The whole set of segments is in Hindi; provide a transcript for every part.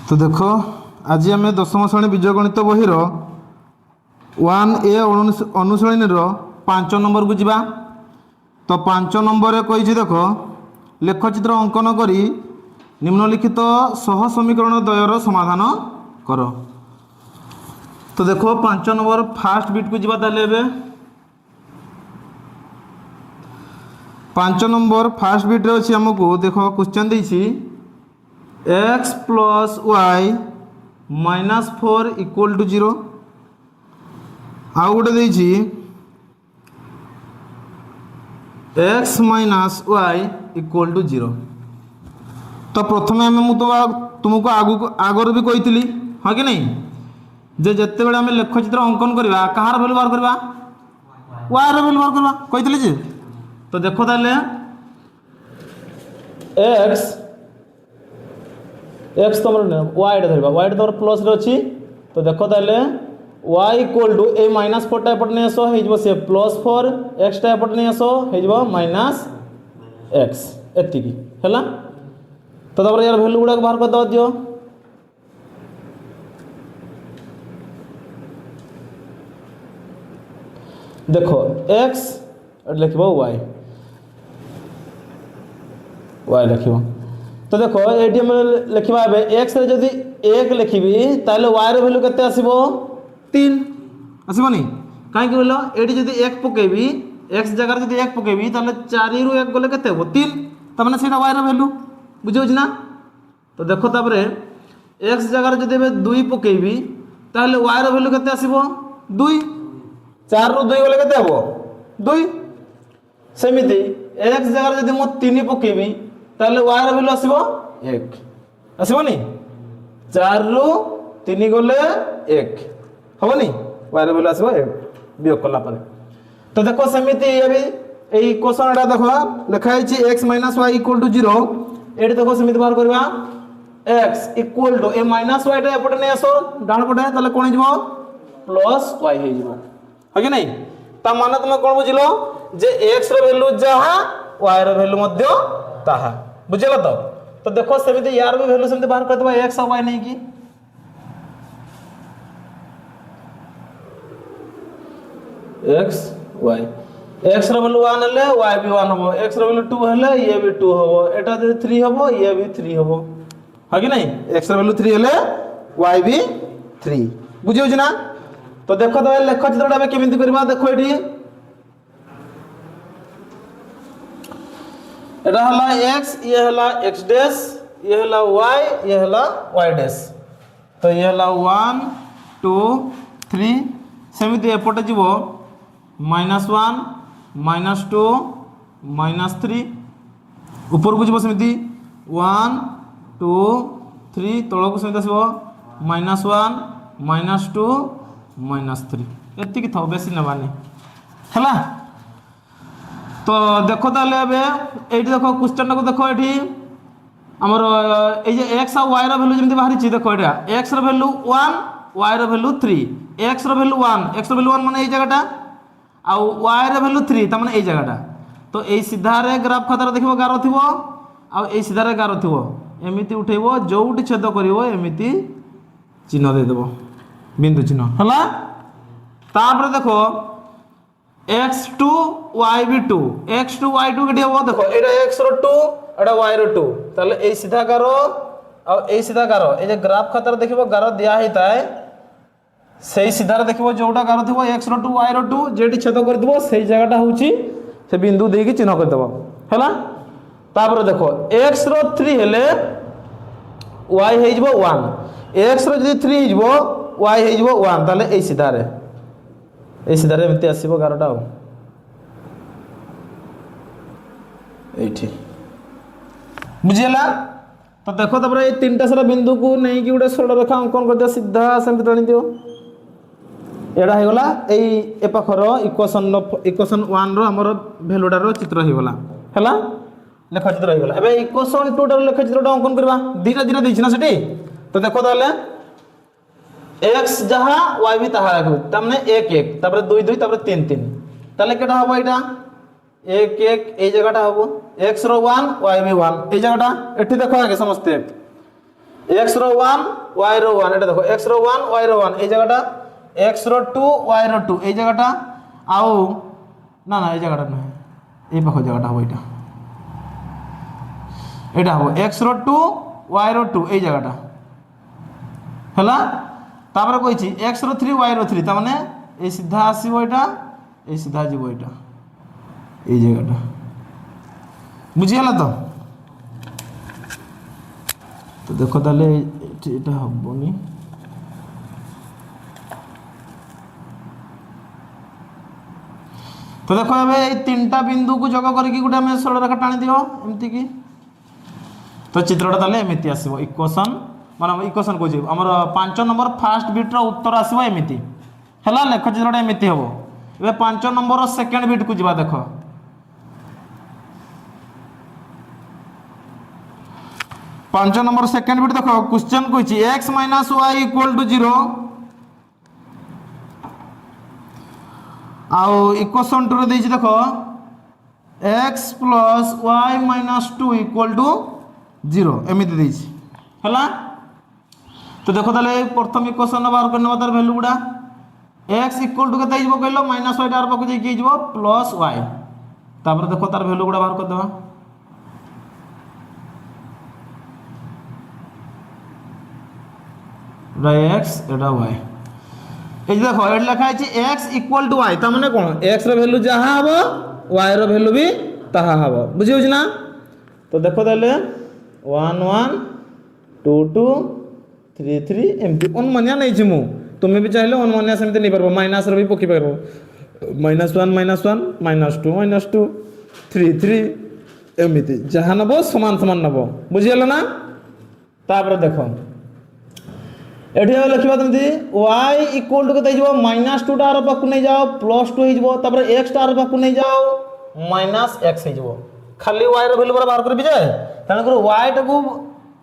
तो देख आज आम दशम श्रेणी बीज गणित बहीर 1A अनुश्रेणी 5 नंबर को जीवा। तो 5 नंबर कही देख लेखचित्र अंकन करी निम्नलिखित सह समीकरण द्वयर समाधान कर। तो देख 5 नंबर फास्ट बिट को जीवा। ताले 5 नंबर फास्ट बिट रे अछि हमको देख क्वेश्चन देछि x plus y minus 4 equal to 0। आउ गोटे देछि x minus y equal to 0। तो प्रथम आम तुमको आगर भी कही हाँ कि नहीं जे जिते बड़े आम लेखचित्र अंकन करवा कहार भैल्यू बाहर करवा y रो भैल्यू बाहर करवा कही जे। तो देखो ताले x तुम y धरवा y तुम प्लस रे अच्छी। तो देखो ताले y equal to a minus 4 टा एपट नहीं आस हो प्लस 4 x टा एपट नहीं आस हो माइनस x एति है। तो तापर यार वैल्यू गुड़ा बाहर कर दियो। देखो x लिख y लिख। तो देखो ये लिखा एक्स जदि 1 लिखी ताले y रो वैल्यू केते आसीबो 3 आसीबनी। कहीं बोल ये जदि 1 पकेबी एक्स जगह जदि 1 पकेबी ताले 4 रु 1 गले केते हो 3 तमाने सेटा y रो वैल्यू बुझियोछ ना। तो देखो तापरे एक्स जगह जदि 2 पकेबी ताले y रो वैल्यू केते आसीबो 2 4 रु 2 गले केते हो 2। सेमिति एक्स जगह जदि मो 3 पकेबी ताले y रो वैल्यू आसीबो 1 आसीबोनी 4 रु 3 गले 1 हबोनी y रो वैल्यू आसीबो 1 वियोग कला पर। तो देखो सेमिति ये एई क्वेश्चन एटा देखो लिखा है x - y = 0। एटी देखो सेमिति बाहर करबा x = ए माइनस y टा एपटे नै आसो डाण पटे ताले कोन हिजबो प्लस y हे जिवो है कि नहीं। ता माने तुम कोन बुझिलो जे x रो वैल्यू जहा y रो वैल्यू मध्य ताहा बुझिलो। तो देखो सेमिति यार भी वैल्यू सेमिति बाहर कर देबा x और y नहीं की x y x रो वैल्यू 1 हले y भी 1 हबो x रो वैल्यू 2 हले ये भी 2 हबो एटा जे 3 हबो ये भी 3 हबो है कि नहीं। x रो वैल्यू 3 हले y भी 3 बुझियो जना। तो देखो तो लेख चित्रटा बे केमिति करबा देखो एठी एटा हला x ये हला x डैश ये हला y ये हला y डैश। तो ये हला 1 2 3 सेमिति एपटे जीवो -1 -2 -3 ऊपर को जीवो सेमिति 1 2 3 तळ को सेमिति आसीबो -1 -2 -3 एति की थाउ बेसी नबानी हला। तो देखो ताले अबे एठी देखो क्वेश्चन को देखो एठी हमर ए जे x और y रो वैल्यू जेमति बाहरी छि देखो एटा x रो वैल्यू 1 y रो वैल्यू 3 x रो वैल्यू 1 x रो वैल्यू 1 माने ए जगहटा आ y रो वैल्यू 3 त माने ए जगहटा। तो ए सीधा रे ग्राफ खातार देखिबो गारो थिबो आ ए सीधा रे गारो थिबो एमिति उठेइबो जोउटी छेद करिवो एमिति चिन्ह दे देबो बिंदु चिन्ह हला। तापर देखो x2 y भी 2 x2 y2 केडी हो देखो एटा x रो 2 एटा y रो 2 ताले ए सीधा गारो आ ए सीधा गारो ए जे ग्राफ खातार देखिबो गारो दिया हेताय सेही सीधा रे देखिबो जोटा गारो थिबो x रो 2 y रो 2 जेटी छेद कर दिबो सेही जगहटा होउची से बिंदु देकी चिन्ह कर देबो हला। तापर देखो x रो 3 हेले y हे जबो 1 x रो जदी 3 हे जबो y हे जबो 1 ताले ए सीधा रे एमती आसीबो गारोटा एठी बुझियला। तो देखो तबरे ए तीनटा सारा बिंदु को नहीं कि उडे सरल रेखा अंकन कर दियो सीधा सेमति टाणी दियो एडा हे गला एई ए पाखर इक्वेशन 1 रो हमर वैल्यूटा रो चित्र हे गला हैला लेख चित्र हे गला। एबे इक्वेशन 2 रो लेख चित्रटा अंकन करबा दीटा दीटा देछि ना सेठी। तो देखो ताले x जहा y भी ताहा रखो तमने 1 1 तापर 2 2 तापर 3 3 ताले केटा हबो एटा 1 1 ए जगहटा हबो x रो 1 y भी 1 ए जगहटा एठी देखो आगे समझते x रो 1 y रो 1 এটা দেখো x रो 1 y रो 1 এই জায়গাটা x रो 2 y रो 2 এই জায়গাটা আও না না এই জায়গাটা না এই পাখো জায়গাটা হবে এটা হবে x रो 2 y रो 2 এই জায়গাটা হলা তারপরে কইছি x रो 3 y रो 3 তার মানে এই সিধা আসিব এটা এই সিধা যাব এটা এই জায়গাটা বুঝি গেল তো তো দেখো তাহলে এটা হবনি তো দেখো এবে এই তিনটা বিন্দু কু যোগ করি কি গোটা আমি সরল রেখা টানি দিও এমতি কি তো চিত্রটা তাহলে এমিতি আসিব ইকুয়েশন মানে ইকুয়েশন কইছি আমার 5 নম্বর ফার্স্ট বিট র উত্তর আসিব এমিতি হেলা লেখ চিত্রটা এমিতি হবো এবে 5 নম্বর সেকেন্ড বিট কু যা দেখো 5 নম্বর সেকেন্ড বিট দেখো क्वेश्चन কইছি x - y = 0 আও ইকুয়েশন 2 রে দেইছি দেখো x + y - 2 = 0 এমিতি দেইছি হলা তো দেখো তাহলে প্রথম ইকুয়েশন বার করে নেবা তার ভ্যালু গুড়া x = কেতে আইব কইলো -y টার পাকু যাই কি আইব +y তারপরে দেখো তার ভ্যালু গুড়া বার করে দেবা x এটা y এই যে দেখো এটা লেখা আছে x = y তার মানে কোন x র ভ্যালু যাহা হবে y র ভ্যালু भी তাহা হবে বুঝি হচ্ছে না তো দেখো তাহলে 1 1 2 2 3 3 এমতি অনুমানিয়া নেইছি মু তুমি भी চাইলে অনুমানিয়া সেমতি নেই পারবো মাইনাস র भी পকি পারবো -1 -1 -2 -2 3 3 এমতি যাহা নব সমান সমান নব বুঝি গেল না তারপরে দেখো এটি লিখবা তুমি y = কেতে যাব -2 টার পাকু নেই যাও +2 হই যাব তারপরে x টার পাকু নেই যাও -x হই যাব খালি y র ভ্যালু বার করবি যায় তাহলে করে y টাকু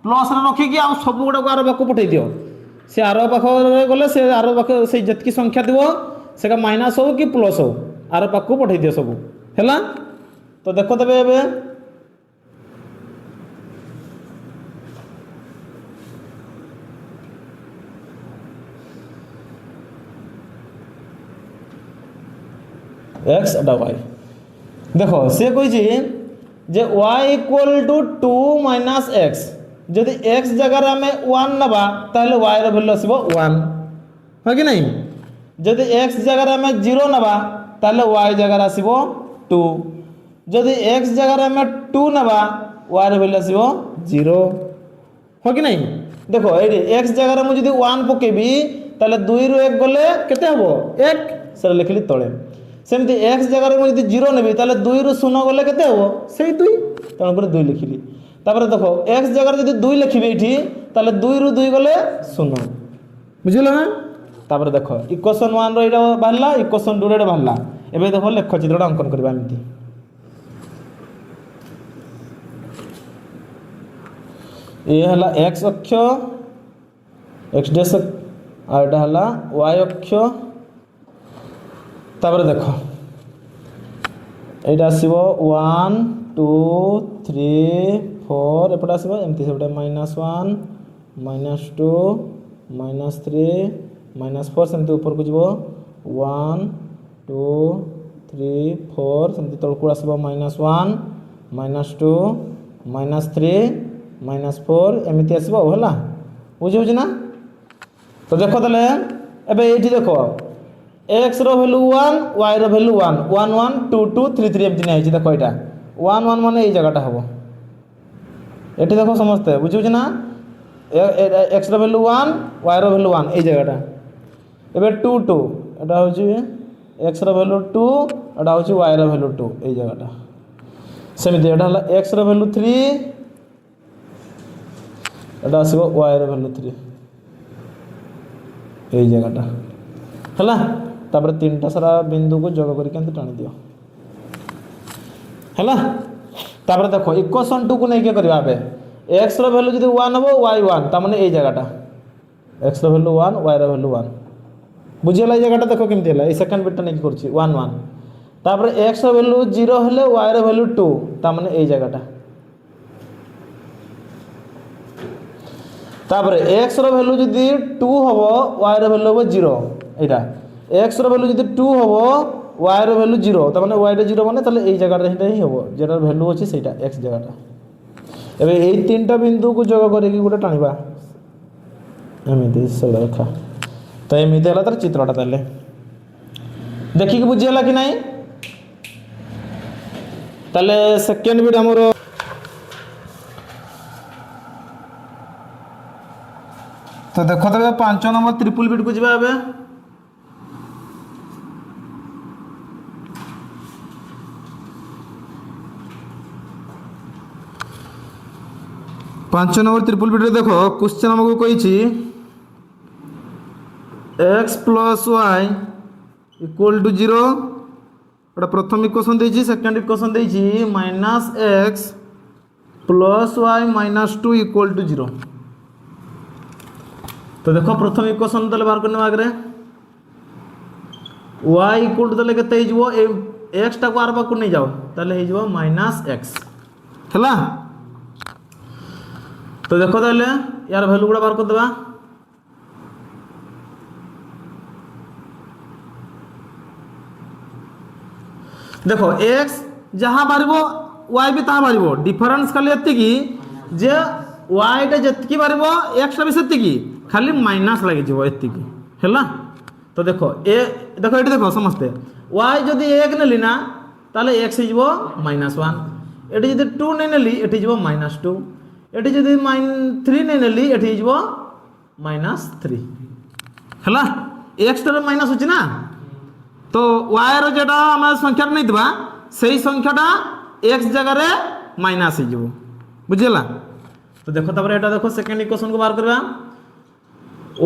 প্লস রে রাখি কি আর সব গুড়া আর পাকু পঠাই দিও সে আর পাকু গলে সে আর পাকু সেই যেতকি সংখ্যা দিব সেটা মাইনাস হোক কি প্লস হোক আর পাকু পঠাই দিও সব হেলা তো দেখো তবে এবে x এটা y দেখো সে কইছি যে y = 2 - x যদি x জায়গার আমি 1 নেবা তাহলে y র ভ্যালু আসিব 1 হয় কি নাই যদি x জায়গার আমি 0 নেবা তাহলে y জায়গার আসিব 2 যদি x জায়গার আমি 2 নেবা y র ভ্যালু আসিব 0 হয় কি নাই দেখো এই x জায়গার আমি যদি 1 পকেবি তাহলে 2 ରୁ 1 গলে কেতে হবো 1 সেটা লিখলি তଳେ সেমতি x জায়গার আমি যদি 0 নেবি তাহলে 2 ରୁ 0 গলে কেতে হবো সেই 2 তার উপরে 2 লিখিলি তারপরে দেখো x জায়গার যদি 2 লিখিবি এটি তাহলে 2 ରୁ 2 গলে 0 বুঝিলা না তারপরে দেখো ইকুয়েশন 1 র এটা বাহলা ইকুয়েশন 2 র এটা বাহলা এবে দেখো লেখ চিত্রটা অঙ্কন করিবা এমতি এ হলা x অক্ষ x ড্যাশ আর এটা হলা y অক্ষ তারপরে দেখো এইটা আসিব 1 2 3 4 এপটা আসিব এমতি সেটা -1 -2 -3 -4 সেমতি উপর কু যাব 1 2 3 4 সেমতি তলকু আসিব -1 -2 -3 -4 এমতি আসিব হলা বুঝি বুঝি না তো দেখো তাহলে এবে এইটি দেখো x র ভ্যালু 1 y র ভ্যালু 1 1 1 2 2 3 3 এমতি নেই দেখো এটা 1 1 মানে এই জায়গাটা হবে এটি দেখো সমস্ত বুঝি না x র ভ্যালু 1 y র ভ্যালু 1 এই জায়গাটা এবে 2 2 এটা হচ্ছে x র ভ্যালু 2 এটা হচ্ছে y র ভ্যালু 2 এই জায়গাটা সেমিতি এটা হলো x র ভ্যালু 3 এটা আসিব y র ভ্যালু 3 এই জায়গাটা হলা তারপরে তিনটা সারা বিন্দু কু যোগ করি কেমন টানি দিও হলা তারপরে দেখো ইকুয়েশন 2 কু নেই কে করিবা হবে x র ভ্যালু যদি 1 হবে y 1 তার মানে এই জায়গাটা x র ভ্যালু 1 y র ভ্যালু 1 বুঝিলা এই জায়গাটা দেখো কেমতি হলা এই সেকেন্ড বিটটা নেই করছি 1 1 তারপরে x র ভ্যালু 0 হলে y র ভ্যালু 2 তার মানে এই জায়গাটা तापर x रो वैल्यू जदि 2 हबो y रो वैल्यू हबो 0 एटा x रो वैल्यू जदि 2 हबो y रो वैल्यू 0 त माने y रो 0 माने तले एई जगह रे हिटा ही हबो जेटा वैल्यू अछि सेटा x जगहटा एबे एई तीनटा बिंदु को जोग करी कि गुटे टाणीबा एमिति सरळ रेखा तो एमिति हला तर चित्रटा तले देखि कि बुझी हला कि नाही तले सेकंड वीडियो हमरो तो देखो तो 5 नंबर ट्रिपल बिट को जीवा एबे 5 नंबर ट्रिपल बिट देखो क्वेश्चन हमको कही x plus y equal to 0 गोटे प्रथम इक्वेशन देछि सेकंड इक्वेशन देछि minus x plus y minus 2 equal to 0 तो देखो प्रथम इक्वेशन तले बाहर करने आगे y इक्वल टू तले केते हिजबो x टा को आर पाक नहीं जाओ तले हिजबो माइनस x हला तो देखो ताले यार वैल्यू गुड़ा बाहर कर देबा देखो x जहां बारिबो y भी ता बारिबो डिफरेंस खाली एति की जे y टा जतकी बारिबो x टा भी सेति की खाली माइनस लागि जिवो एति की हैला तो देखो देखो एटी देखो समझते y जदी 1 नेली ना ताले x हिजबो -1 एटी जदी 2 नै नेली एटी हिजबो -2 एटी जदी -3 नै नेली एटी हिजबो -3 हैला x टा माइनस होची ना तो y रो जेटा हम संख्या नै दिबा सेही संख्याटा x जगह रे माइनस हिजबो बुझिला तो देखो तबरे एटा देखो सेकंड इक्वेशन को बाहर करबा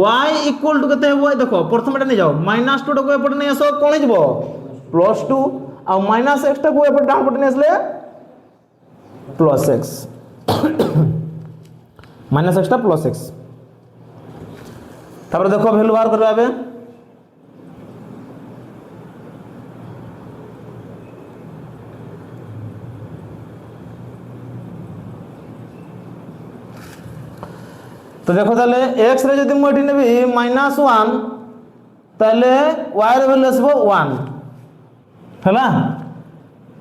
y इक्वल टू कते हेबो देखो प्रथम एटा नै जाओ -2 टा को एपट नै आसो कोन हिजबो +2 आ -x टा को एपट डाउन पट नै आसले +x -x टा +x तबरे देखो वैल्यू बाहर करबा बे तो देखो ताले x रे जदि मोटी नेबी -1 ताले y रे वैल्यू आसबो 1 हैला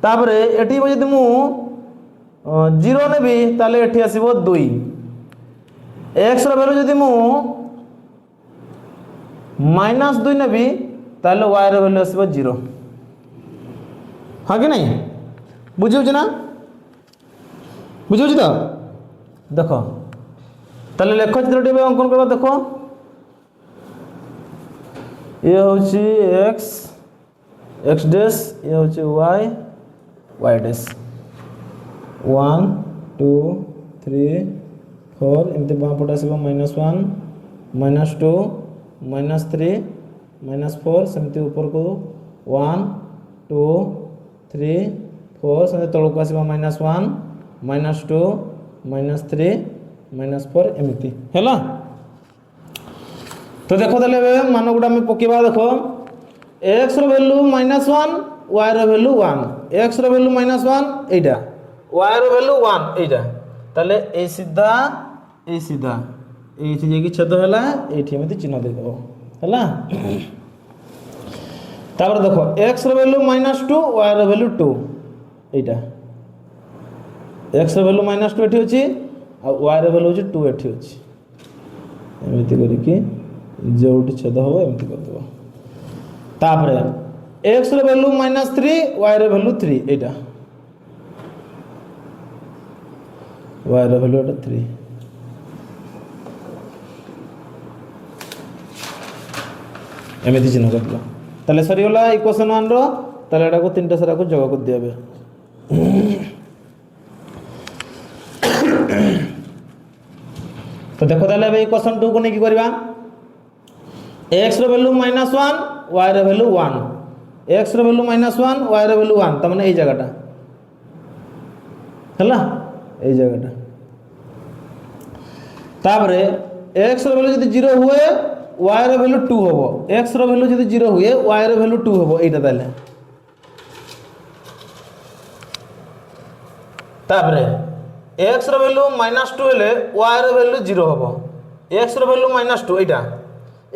तापरे एटी जदि मु 0 नेबी ताले एठी आसीबो 2 x रो वैल्यू जदि मु -2 नेबी ताले y रो वैल्यू आसीबो 0 हां कि नहीं बुझियो छी ना बुझियो छी तो देखो ताले लेख चित्रटी में अंकन करबा देखो ये होची x डैश ये होची y डैश 1 2 3 4 एमते बा पटा से -1 -2 -3 -4 सेमते ऊपर को 1 2 3 4 से तळ को आसीबा -1 -2 -3 -4 एमती हैला तो देखो तले मान गुडा में पकेबा देखो x रो वैल्यू -1 y रो वैल्यू 1 x रो वैल्यू -1 एटा y रो वैल्यू 1 एटा तले ए सीधा एठी जे की छेद हैला एठी एमती चिन्ह दे दो हैला तापर देखो x रो वैल्यू -2 y रो वैल्यू 2 एटा x रो वैल्यू -2 एठी अछि आ y रे वैल्यू होची 2 एठी होची एमिति करी कि जोटी छेद हो एमिति कर दबो तापरे x रे वैल्यू -3 y रे वैल्यू 3 एटा y रे वैल्यू एटा 3 एमिति चिन्ह कर दला तले सरी होला इक्वेशन 1 रो तले एटा को तीनटा सारा को जोग कर दियाबे तो देखो ताले बे इक्वेशन 2 को नै की करबा x रो वैल्यू -1 y रो वैल्यू 1 x रो वैल्यू -1 y रो वैल्यू 1 त माने एई जगहटा हला एई जगहटा तापरे x रो वैल्यू जदी 0 हुए y रो वैल्यू 2 होबो x रो वैल्यू जदी 0 हुए y रो वैल्यू 2 होबो एटा ताले तापरे x रो वैल्यू -2 हेले y रो वैल्यू 0 होबो एक्स रो वैल्यू -2 एटा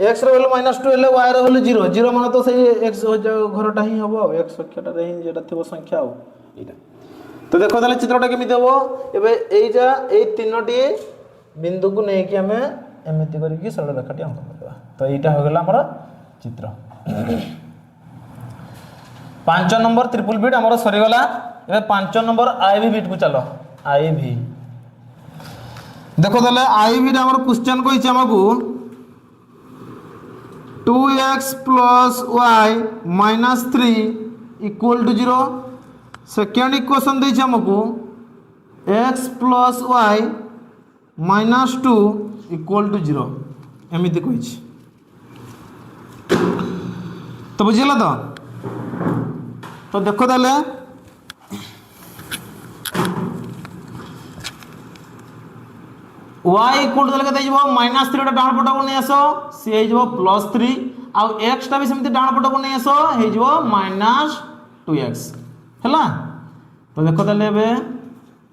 एक्स रो वैल्यू -2 हेले y रो वैल्यू 0 0 माने तो सही x घरटा ही हबो x संख्याटा रे ही जेटा थिबो संख्या हो एटा। तो देखो ताले चित्रटा केमिति हबो एबे एइजा एई तीनोटी बिंदु को नै कि हमें एमिति करी कि सरल रेखाटी अंकन करबा। तो एइटा हो गेला हमर चित्र 5 नंबर ट्रिपल बिट हमर सरी गला। एबे 5 नंबर आईवी बिट को चलो आईवी देखो ताले आईवी रे हमर क्वेश्चन कहिछ हमकु 2x + y - 3 = 0। सेकेंड इक्वेशन दैछ हमकु x + y - 2 = 0 एमिति कहिछ। तो बुझिला तो देखो ताले y इक्वल टू केते जइबो -3 टा डाण पट को नै आसो सी हे जइबो +3 आ x टा भी सेमति डाण पट को नै आसो हे जइबो -2x हैला। तो देखो ताले बे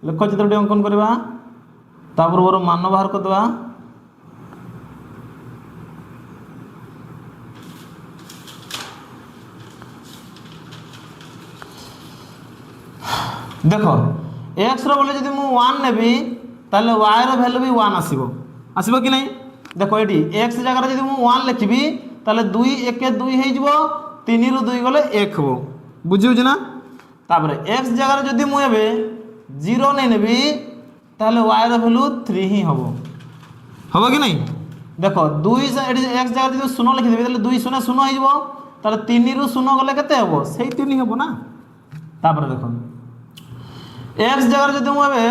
लेख चित्रटी अंकन करबा तापर ओर मान बाहर कर दवा। देखो x रो बोले जदि मु 1 नेबी ताले y रो वैल्यू भी 1 आसीबो कि नहीं। देखो एटी x जगह जदि मु 1 लिखबी ताले 2 1 2 हे जिवो 3 रो 2 गले 1 हबो बुझियो जना। तापर x जगह जदि मु एबे 0 नै नेबी ताले y रो वैल्यू 3 ही हबो कि नहीं। देखो 2 एटी x जगह जदि 0 लिखि देबी ताले 2 0 0 हे जिवो ताले 3 रो 0 गले केते हबो सेही 3 ही हबो ना। तापर देखो x जगह जदि मु एबे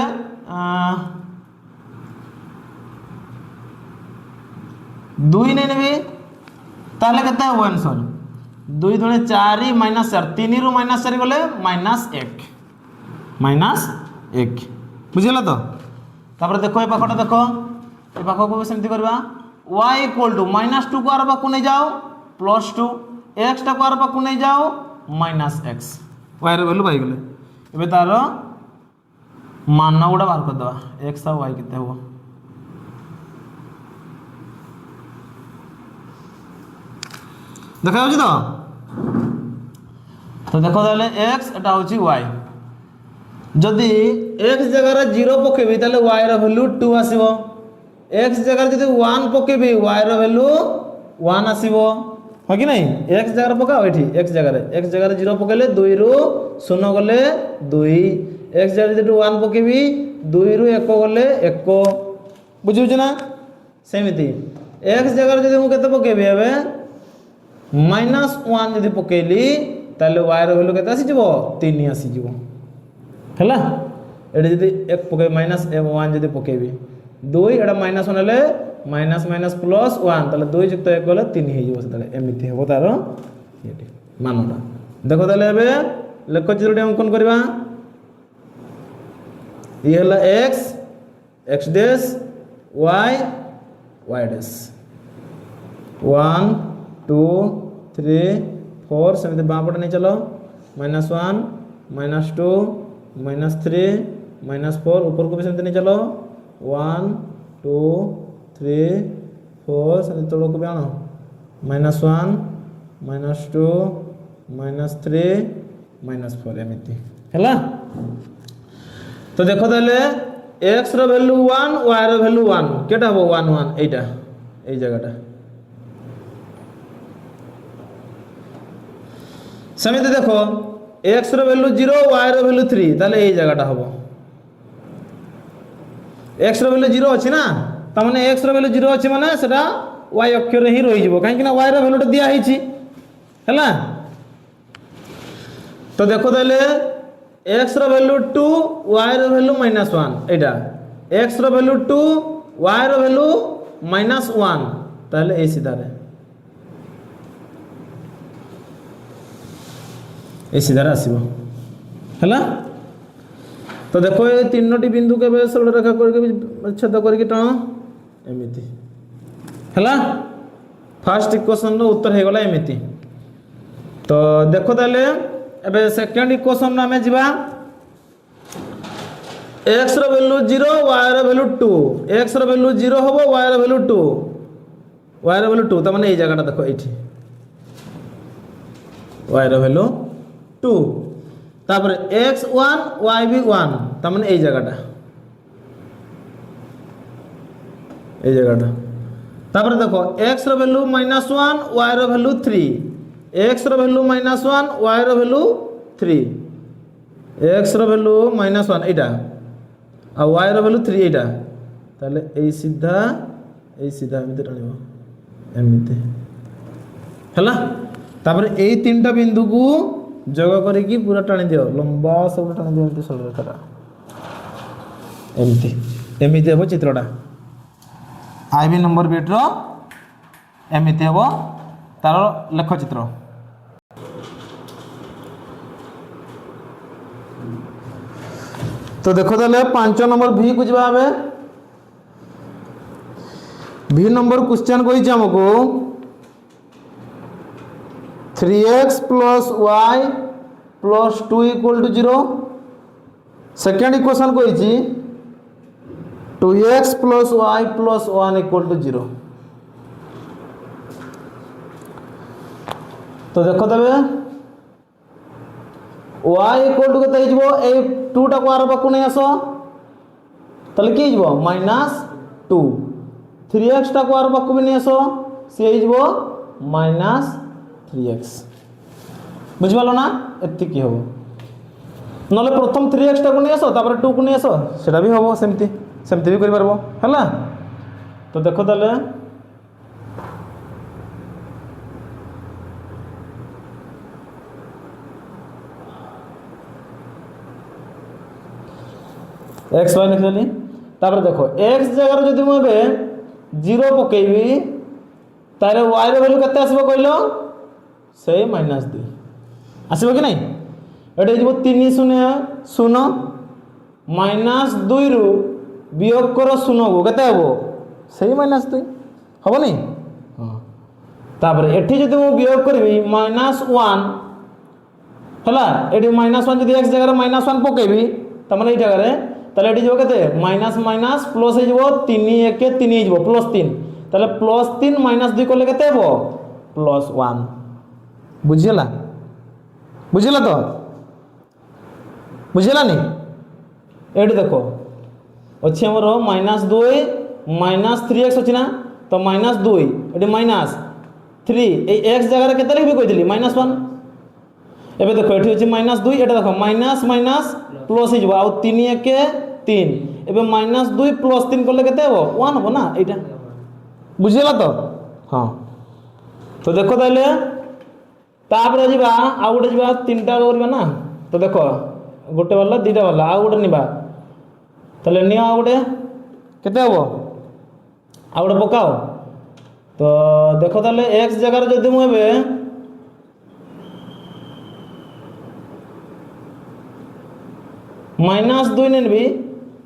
2 नै नेबी ताले केते हबो आंसर 2 2 4 -4 3 रो -4 गले -1 बुझिला। तो तापर देखो ए पाखटा देखो ए पाख को सेमति करबा y = -2 को आर पाख को नै जाओ +2 x टा को आर पाख को नै जाओ -x y रो वैल्यू पाई गले। एबे तार मान गुडा बाहर कर दवा x और y केते हो देखा होची। तो देखो ताले x एटा होची y जदि x जगह रे 0 पकेबी ताले y रो वैल्यू 2 आसीबो x जगह रे जदि 1 पकेबी y रो वैल्यू 1 आसीबो हो कि नहीं। x जगह रे पकाओ एठी x जगह रे 0 पकेले 2 रो 0 गले 2 x जगह रे 1 पकेबी 2 रो 1 गले 1 बुझियो जना। सेमिति x जगह रे जदि मु केते पकेबी एबे -1 जदि पकेली ताले y रो वैल्यू केते आसी जिवो 3 आसी जिवो हैला। एडी जदि 1 पके -1 जदि पकेबी 2 एडा -1 हेले -+1 ताले 2 + 1 गले 3 हे जिवो ताले एमिति हेबो तार एटी मानटा। देखो ताले एबे लेख चित्रटी अंकन करबा ये हला x डैश y डैश 1 2 3 4 सेमते बाम पटे नहीं चलो -1 -2 -3 -4 ऊपर को भी सेमते नहीं चलो 1 2 3 4 सेमते तलो को भी आनो -1 -2 -3 -4 एमिति हैला। तो देखो ताले x रो वैल्यू 1 y रो वैल्यू 1 केटा हो 1 1 एटा ए जगहटा सेमिति देखो x रो वैल्यू 0 y रो वैल्यू 3 ताले ए जगहटा हबो x रो वैल्यू 0 अछि ना त माने x रो वैल्यू 0 अछि माने सेटा y अक्षर रे ही रहि जिवो काहे कि ना y रो वैल्यू दिया हिची हैला। तो देखो ताले x रो वैल्यू 2 y रो वैल्यू -1 एटा x रो वैल्यू 2 y रो वैल्यू -1 ताले ए सीधा रे ए सीधा रे आसीबो हैला। तो देखो ये तीनोटी बिंदु के बे सरल रेखा करके छेद करके टाणो एमिति हैला। फर्स्ट इक्वेशन रो उत्तर हे गला एमिति। तो देखो ताले एबे सेकंड इक्वेशन में हमें जीवा एक्स रो वैल्यू 0 वाई रो वैल्यू 2 एक्स रो वैल्यू 0 होबो वाई रो वैल्यू 2 वाई रो वैल्यू 2 त माने ए जगहटा देखो एठी वाई रो वैल्यू 2 तापर x 1 y भी 1 त माने ए जगहटा तापर देखो x रो वैल्यू -1 y रो वैल्यू 3 x रो वैल्यू -1 y रो वैल्यू 3 x रो वैल्यू -1 एटा आ y रो वैल्यू 3 एटा ताले ए सीधा एमिते टाणिबो एमिते हला तापर ए तीनटा बिंदु को जोग करिकी पूरा टाणी दियो लंबा सब टाणी दियो एमिते सरल रेखाटा एमिते हो चित्रटा आईबी नंबर बिट रो एमिते हो तार लेख चित्र तो देखो ताले 5 नंबर भी को जवा हमें भी नंबर क्वेश्चन कोई हमको 3x plus y plus 2 equal to 0 second equation कोई 2x plus y plus 1 equal to 0 तो देखो तबे y equal to केते हिजबो ए 2 टा को आरो बाकु नै आसो तले की हिजबो -2 3x टा को आरो बाकु भी नै आसो से हिजबो -3x बुझिबालो ना एत्ति की होबो नले प्रथम 3x टा को नै आसो तापर 2 को नै आसो सेटा भी होबो सेमती भी करि परबो हला तो देखो तले x y लिखली तापर देखो x जगह जदि मु एबे 0 पकेबी तारे y रो वैल्यू केते आसीबो कहलो से -2 आसीबो कि नै एटे जिवो 3 0 0 -2 रु वियोग करो 0 को केते हबो से -2 हबो नै हां तापर एठी जदि मु वियोग करबी -1 हला एठी -1 जदि x जगह -1 पकेबी त माने ए जगह रे ताले एठी जो केते माइनस माइनस प्लस हे जो 3 1 के 3 हे जो प्लस 3 ताले प्लस 3 माइनस 2 कोले केते हो प्लस 1 बुझिला तो बुझिला नी एठी देखो अछि हमर -2 -3x अछि ना तो -2 एठी -3 ए x जगह रे केते लिखबी कहितली -1 एबे देखो एठी अछि -2 एटा देखो माइनस माइनस प्लस हे जो आ 3 1 के 3 एबे -2 प्लस 3 करले केते हो 1 हो ना एटा बुझिला तो हां तो देखो ताले तापर जिबा आ गुटे जिबा तीनटा करबा ना तो देखो गुटे वाला दीटा वाला आ गुटे निबा ताले नियो आ गुटे केते हो आ गुटे पकाओ तो देखो ताले x जगह रे जदि मु एबे -2 नेबी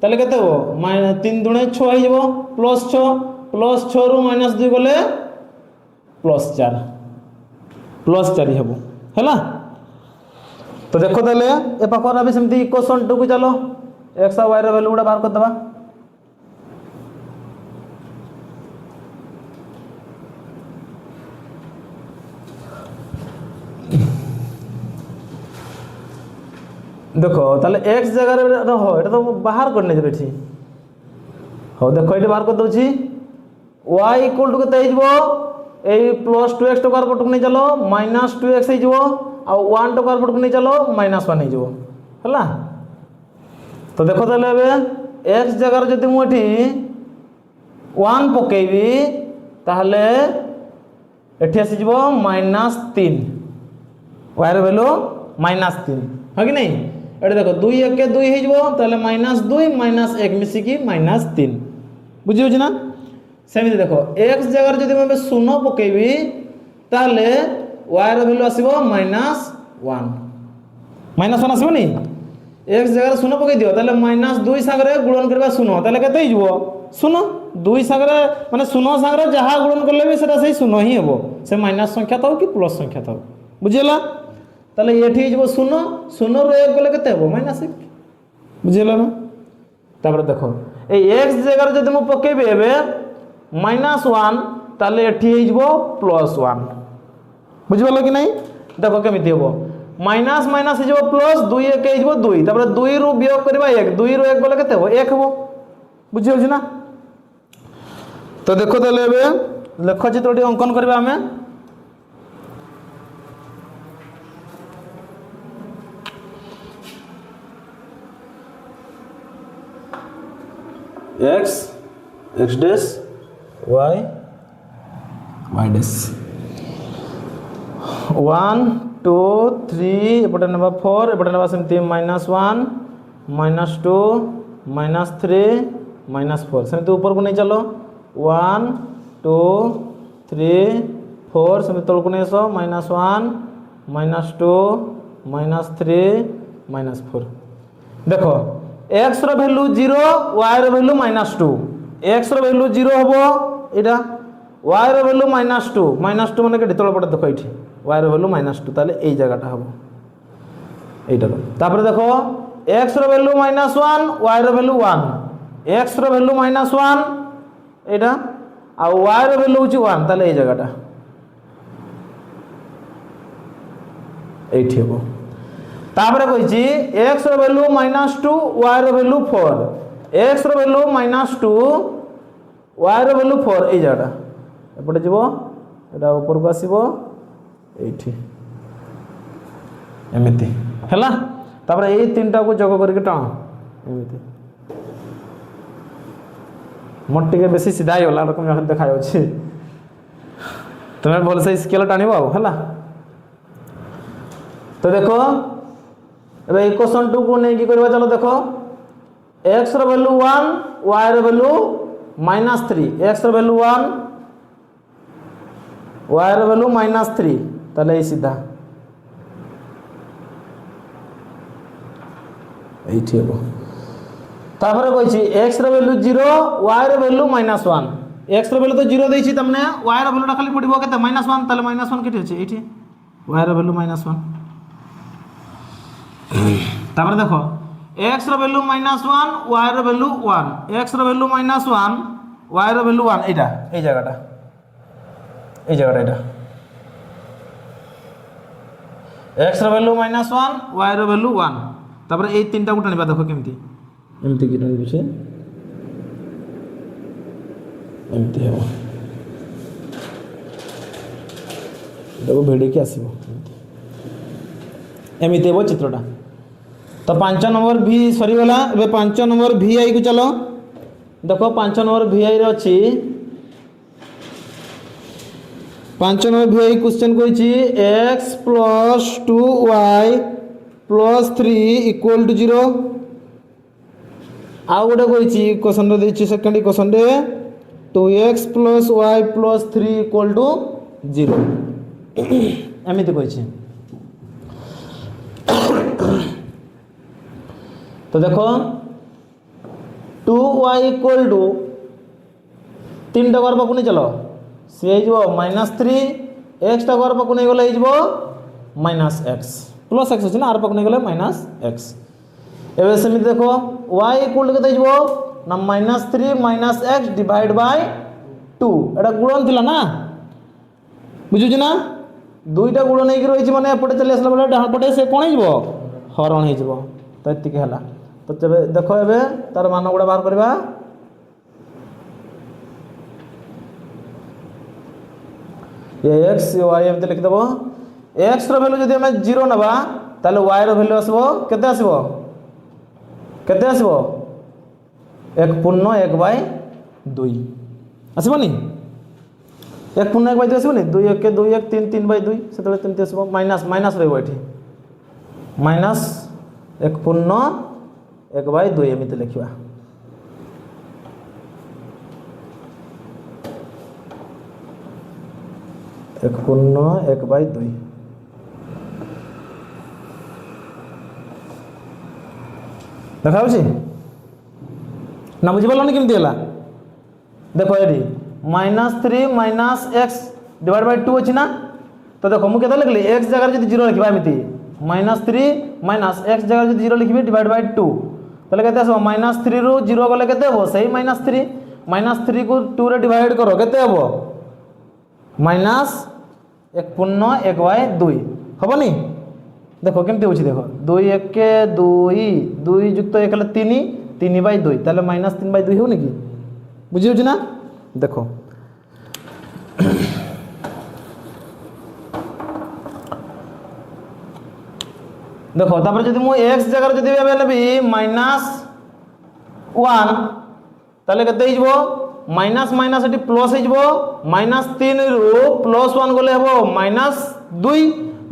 ताले केते हो -3 दुणे 6 हे जबो +6 रु -2 गले +4 हेबो हैला तो देखो ताले ए पाखरा भी सेमती इक्वेशन 2 को चलो x और y रो वैल्यू गुडा बाहर कर दबा देखो ताले x जगह रे रहो एटा तो बाहर करने जेबे छी हो देखो एटा बाहर कर दोची y इक्वल टू केते हिजबो ए प्लस 2x तो कर पटक नै चलो -2x हिजबो आ 1 तो कर पटक नै चलो -1 हिजबो हला तो देखो ताले एबे x जगह रे जदि मु एठी 1 पकेबी ताहले एठी आसी जिवो -3 y रो वैल्यू -3 हो कि नै एटे देखो 2 1 के 2 हे जबो ताले -2 -1 मिसी की -3 बुझियो छी ना सेमिति देखो x जगह जदि मैं 0 पकेबी ताले y रो वैल्यू आसीबो -1 -1 आसीबो नै x जगह 0 पके दियो ताले -2 संगे गुणन करबा 0 ताले केते हे जबो 0 2 संगे माने 0 संगे जहा गुणन करले भी सेटा सही 0 ही हेबो से माइनस संख्या थाउ कि प्लस संख्या थाउ बुझियला ताले एठी जबो 0 0 रो 1 गले केते हेबो -1 बुझियला ना तापर देखो ए x जगह जदि मु पकेबे एबे -1 ताले एठी हेजबो +1 बुझिबलो कि नहीं देखो केमिति हेबो माइनस माइनस हेजबो प्लस 2 1 हेजबो 2 तापर 2 रु वियोग करबा 1 2 रु 1 बोले केते हो 1 हेबो बुझि होछि ना। तो देखो ताले एबे लेख चित्रटी अंकन करबा हमें x x dash y y dash 1 2 3 एपटे नेबा 4 एपटे नेबा सेमती -1 -2 -3 -4 सेमती ऊपर को नहीं चलो 1 2 3 4 सेमती तल को नहीं सो -1 -2 -3 -4 देखो x रो वैल्यू 0 y रो वैल्यू -2 x रो वैल्यू 0 हबो एटा y रो वैल्यू -2 माने के तल पटे देखो एठी y रो वैल्यू -2 ताले एई जगहटा हबो एटा तापर देखो x रो वैल्यू -1 y रो वैल्यू 1 x रो वैल्यू -1 एटा आ y रो वैल्यू होची 1 ताले एई जगहटा एठी हबो तापर कहिची x रो वैल्यू -2 y रो वैल्यू 4 x रो वैल्यू -2 y रो वैल्यू 4 एई जगहटा एपटे जीवो एटा ऊपर को आसीबो एठी एमिति हैला तापर एई तीनटा को जोग करके टाण एमिति मोटी के बेसी सीधा ही होला रकम यहां देखायो छी तमे बोल से स्केल टाणीबो हैला। तो देखो एबे इक्वेशन 2 को नहीं की करबा चलो देखो x रो वैल्यू 1 y रो वैल्यू -3 x रो वैल्यू 1 y रो वैल्यू -3 ताले सीधा एठी हेबो तापर कहिछि x रो वैल्यू 0 y रो वैल्यू -1 x रो वैल्यू तो 0 देछि तमने y रो वैल्यूटा खाली पडिबो केते -1 ताले -1 केते अछि एठी y रो वैल्यू -1 तापर देखो x रो वैल्यू -1 y रो वैल्यू 1 x रो वैल्यू -1 y रो वैल्यू 1 एटा ए जगहटा एटा x रो वैल्यू -1 y रो वैल्यू 1 तापर ए तीनटा को टाणीबा देखो केमती एमती की टाणी छै एमती हेबो देखो भिडी के आसीबो एमती हेबो चित्रटा। तो 5 नंबर भी सरी गला एबे 5 नंबर vi को चलो देखो 5 नंबर vi रे अछि 5 नंबर vi क्वेश्चन कहिछि x + 2y + 3 = 0 आ गोटे कहिछि क्वेश्चन रे दैछि सेकंड क्वेश्चन रे 2x + y + 3 = 0 एमिति कहिछि। तो देखो 2y = 3 टा घर पाकु नहीं चलो सी हो -3 x टा घर पाकु नहीं गले हो -x + x अछि ना आर पाकु नहीं गले -x एबे सेमिति देखो y = केते हो ना -3 - x / 2 एटा गुणन थिला ना बुझु छी ना दुईटा गुण नहीं रही माने एपटे चले आसला बेले डाहां पटे से कोन हिजबो हरण हिजबो तो एतिके हला। तो जब देखो एबे तार मान गुडा बाहर करबा ये x y एमते लिख देबो x रो वैल्यू जदी हम 0 नबा ताले y रो वैल्यू आसबो केते आसबो 1/1/2 आसबो नी 1/1/2 आसबो नी 2 1 2 1 3 3/2 सेतले तेमते आसबो माइनस रहबो एठी -1/1/2 एमिते लिखिबा। एक पूर्ण 1/2 देखा ना बुझी पाल केमती है देखो ये -3 - x / 2 अच्छी ना तो देखो मुझे लिखली x जगह जो 0 लिखा एमती -3 - x जगह जो 0 लिखी / 2 तो তাহলে কেতে আসব -3 রু 0 গলে কেতে হবো সেই -3 -3 को 2 रे डिवाइड करो केते हबो -1/2 हबनी देखो केमती होछि देखो 2 1 के 2 2 युक्त 1 हेले 3 3/2 ताले -3/2 होनी कि बुझी होछि ना देखो देखो तापर जदि मु x जगह जदि लेबी -1 ताले केते हिजबो माइनस माइनस एटी प्लस हिजबो -3 रु +1 गले हबो -2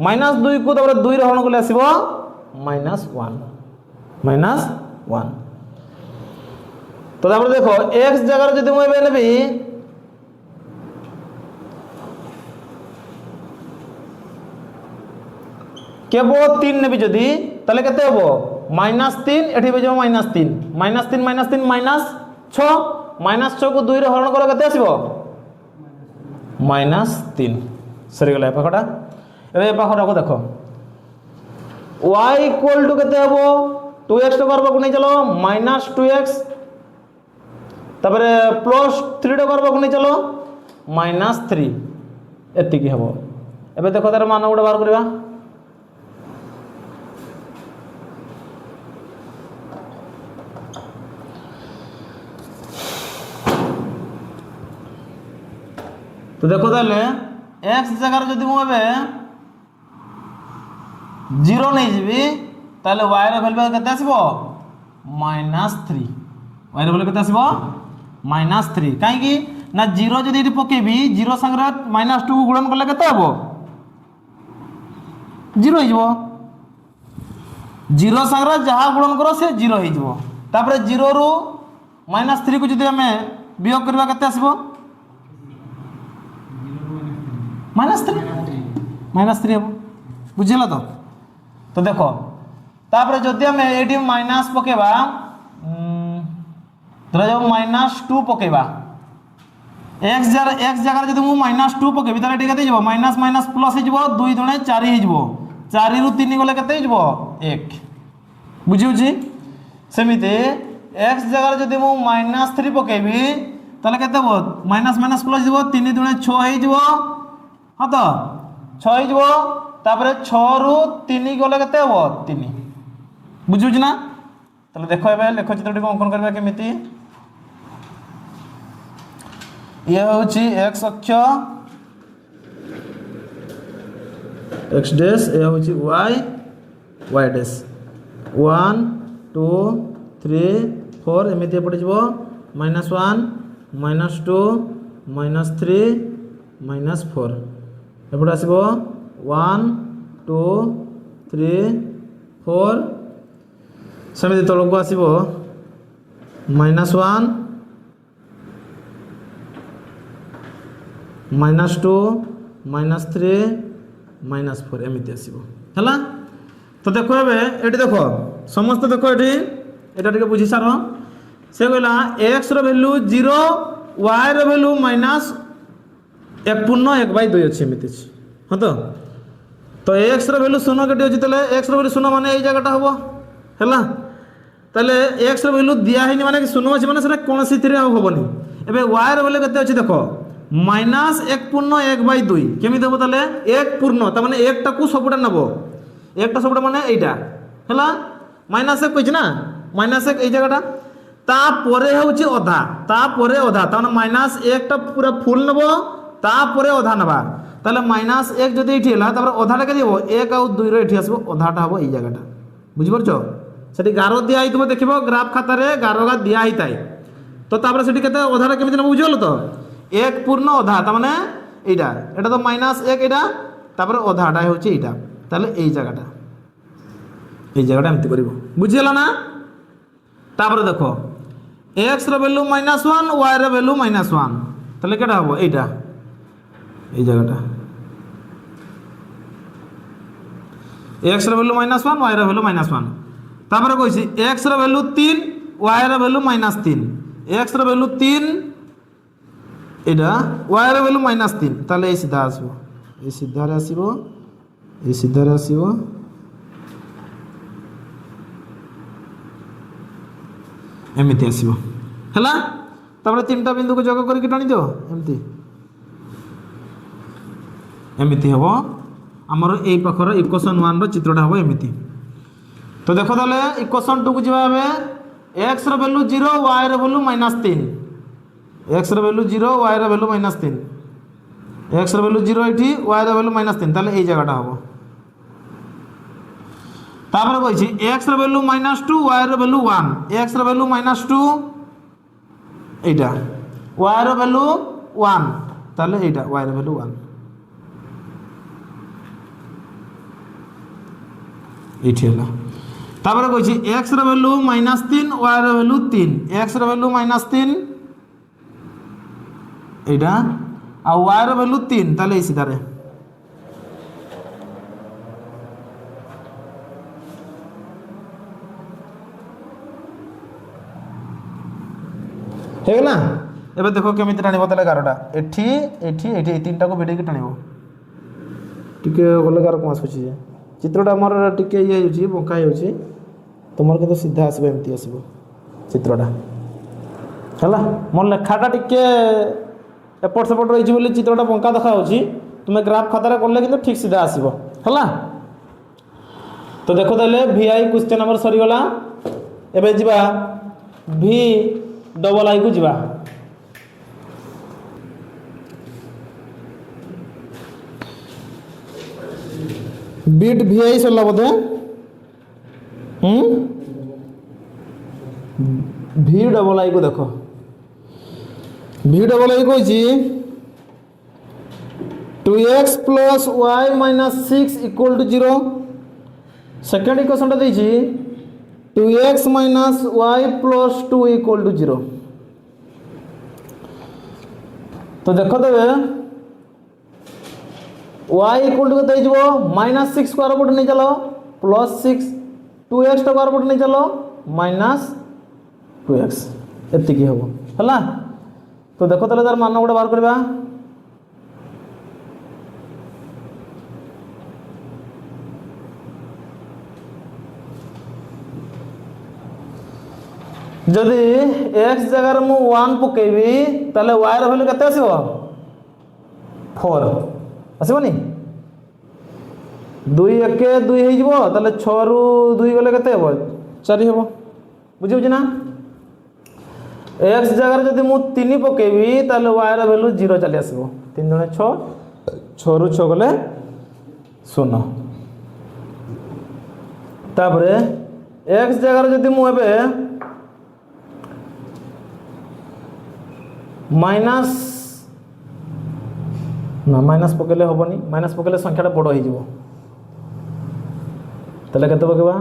-2 को तापर 2 रे हरण गले आसीबो -1 तो तापर देखो x जगह जदि मु लेबी केवल 3 नेबी जदि ताले केते हबो -3 एठी बजो -3 -6 -6 को 2 रे हरण करो केते आसीबो -3 सरी गला पाखटा एबे पाखटा को देखो y इक्वल टू केते हबो 2x तो करबो नै चलो -2x तबरे +3 तो करबो नै चलो -3 एति की हबो एबे देखो तार मान उडा बाहर करबा तो देखो ताले x जगह जदि मु एबे 0 नै जिबी ताले y रे वैल्यू केते आसीबो -3 y रे वैल्यू केते आसीबो -3 काहे कि ना 0 जदि इति पकेबी 0 संगे -2 को गुणन करले केते हबो 0 हो जिवो 0 संगे जहा गुणन करो से 0 हो जिवो तापर 0 रु -3 को जदि हमें वियोग करबा केते आसीबो -3 हम बुझिला तो देखो तापर जदि हमें एडी माइनस पकेबा धरा जाओ -2 पकेबा x जगह जदि मु -2 पकेबी ताले एटी केते जिवो माइनस माइनस प्लस ही जिवो 2 दुणे 4 ही जिवो 4 रु 3 गले केते जिवो 1 बुझिउछि सेमिते x जगह जदि मु -3 पकेबी ताले केते हो माइनस माइनस प्लस जिवो 3 दुणे 6 ही जिवो हाँ तो 6 ही जीवो तापर 6 रु 3 गले केते हबो 3 बुझुछ ना तले देखो एबे लेख चित्रटी को अंकन करबा केमिति ये होची x अक्ष x डैश ये होची y डैश 1 2 3 4 एमिति पड़ जीवो -1 -2 -3 -4 एपटे आसबो 1 2 3 4 सेमिति तलक को आसबो -1 -2 -3 -4 एमिति आसबो हला तो देखो एबे एटी देखो समस्त देखो एटी एटा टिके बुझी सारो से कहला x रो वैल्यू 0 y रो वैल्यू -1/2 अछि एमिति हाँ तो x रो वैल्यू 0 केटी अछि तले x रो वैल्यू 0 माने एई जगहटा हबो हैला तले x रो वैल्यू दिया हिनी माने कि 0 अछि माने सेटा कोनसी थिरे होबनी एबे y रो वैल्यू केते अछि देखो -1/2 केमि देबो तले 1 पूर्ण त माने 1 टा को सबुटा नबो 1 टा सबुटा माने एइटा हैला -1 कहिछ ना -1 एई जगहटा ता परे होछि अधा ता परे अधा त माने -1 टा पूरा फुल नबो ता परे अधा नबा ताले -1 जदि एठी हला तापर अधाटा के देबो 1 और 2 रो एठी आसबो अधाटा हबो एई जगहटा बुझि परछो सेठी गारो दिया आइतबो देखिबो ग्राफ खाता रे गारो गा दिया आइताय तो तापर सेठी केते अधाटा केमिति न बुझियलो तो 1 पूर्ण अधा त माने एटा एटा तो -1 एटा तापर अधाटा होछि एटा ताले एई जगहटा एमति करिवो बुझियला ना तापर देखो x रो वैल्यू -1 y रो वैल्यू -1 ताले केटा हबो एटा এই জায়গাটা x র ভ্যালু -1 y র ভ্যালু -1 তারপরে কইছি x র ভ্যালু 3 y র ভ্যালু -3 x র ভ্যালু 3 এটা y র ভ্যালু -3 তাহলে এই সিধা আসবো এই সিধারে আসিবো এই সিধারে আসিবো एमती आसो है। तापर 3टा बिंदु को जोग करके टाणी दियो एमती एमती हम आमर ए पाखर इक्वेशन 1 चित्रटा हम एमती। तो देखो ताले इक्वेशन 2 को जीवा एक्स रो वैल्यू 0 वाई रो वैल्यू -3 एक्स रो वैल्यू 0 वाई रो वैल्यू -3 एक्स रो वैल्यू 0 एठी वाई रो वैल्यू -3 ताले एई जगहटा हम। तापर कहिछि एक्स रो वैल्यू -2 वाई रो वैल्यू 1 एक्स रो वैल्यू -2 एटा वाई रो वैल्यू 1 ताले एटा वाई रो वैल्यू 1 एठी हला। तापर कहिछि एक्स रो वैल्यू -3 वाई रो वैल्यू 3 एक्स रो वैल्यू -3 एटा आ वाई रो वैल्यू 3 ताले ई सीधा रे हेगला। एबे देखो केमिति टाणिबो ताले गारटा एठी एठी एठी 3टा को भिडे के टाणिबो टिके अलग गार कोन आसुची चित्रटा मोर टिके ये होची बंका होची तुमर के तो सीधा आसबो एमती आसबो चित्रटा हला। मोर लेखाटा टिके एपट सेपट रही बोली चित्रटा बंका देखा होची तुमे ग्राफ खाता रे करले किंतु ठीक सीधा आसबो हला। तो देखो ताले VI क्वेश्चन नंबर सरी गला। एबे जिबा V डबल आई को जीवा बीट VI सरला बोधे V डबल आई को देखो V डबल आई को 2x + y - 6 = 0 सेकंड इक्वेशन टा देछि 2x - y + 2 = 0। तो देखो देवे y इक्वल टू कते हो -6 स्क्वायर रूट नहीं चलो +6 2x स्क्वायर रूट नहीं चलो -2x एति की हो हला। तो देखो तले तार मान गोटे बाहर करबा जदि x जगह मु 1 पकेबी ताले y रो वैल्यू कते आसीबो 4 आसीबोनी 2 1 2 हे जिवो ताले 6 रु 2 गले कते हेबो 4 हेबो बुझिउ ना। x जगह जदि मु 3 पकेबी ताले y रो वैल्यू 0 चली आसीबो 3 दुणे 6 6 रु 6 गले 0। तापरे x जगह जदि मु एबे माइनस ना माइनस पकेले होबनी माइनस पकेले संख्याटा बड़ हो जिवो तले केते पकेबा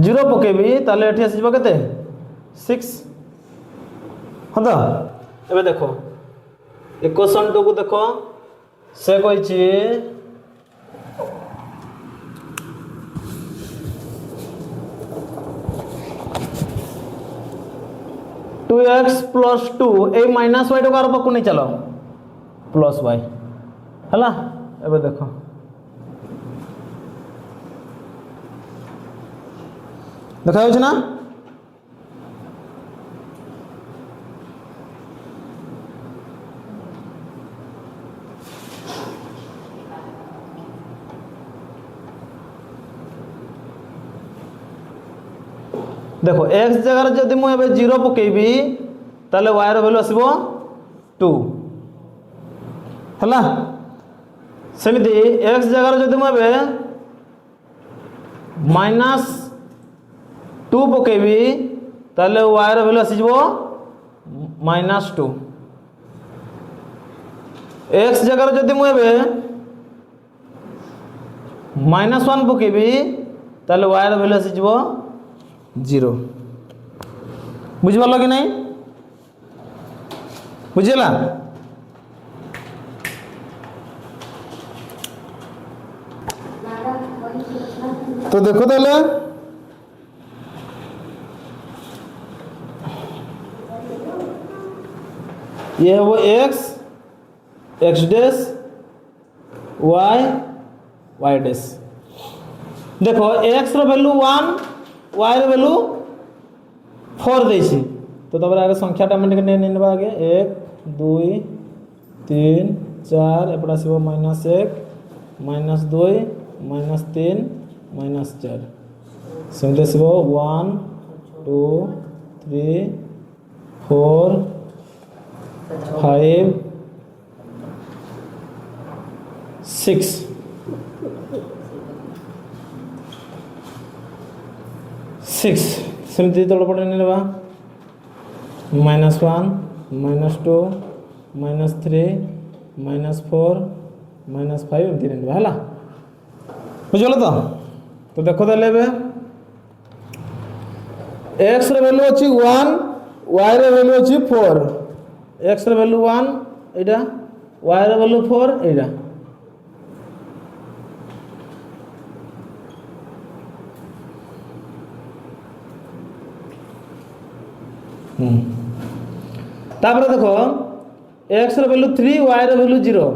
0 पकेबी ताले एठी आसी जिवो केते 6 हदा। एबे देखो इक्वेशन 2 को देखो से कहिछि 2x + 2 ए -y टो कार पकु नहीं चलो +y हला। एबे देखो देखा होछ ना देखो x जगह जदि मु एबे 0 पकेबी ताले y रो वैल्यू आसीबो 2 हला। सेमिति x जगह जदि मु एबे -2 पकेबी ताले y रो वैल्यू आसी जिवो -2 x जगह जदि मु एबे -1 पकेबी ताले y रो वैल्यू आसी जिवो 0 बुझिपाल कि नहीं बुझिला। तो देखो ताले ये है वो x x dash y y dash देखो एक्स वैल्यू 1 वाई वैल्यू 4 देसी तो तब आगे संख्याटा नहीं आगे 1 2 3 4 एपटे आसो -1 -2 -3 -4 सेमती आसो 1 2 3 4 5 6 6 सेमती तलपटे नहीं -1 -2 -3 -4 -5 एमती नहीं है बुझल तो देखो ताले एक्स वैल्यू अच्छी 1 वाई वैल्यू अच्छी 4 x value 1 iota y value 4 एटा तापर देखो एक्स वैल्यू 3 वाई वैल्यू 0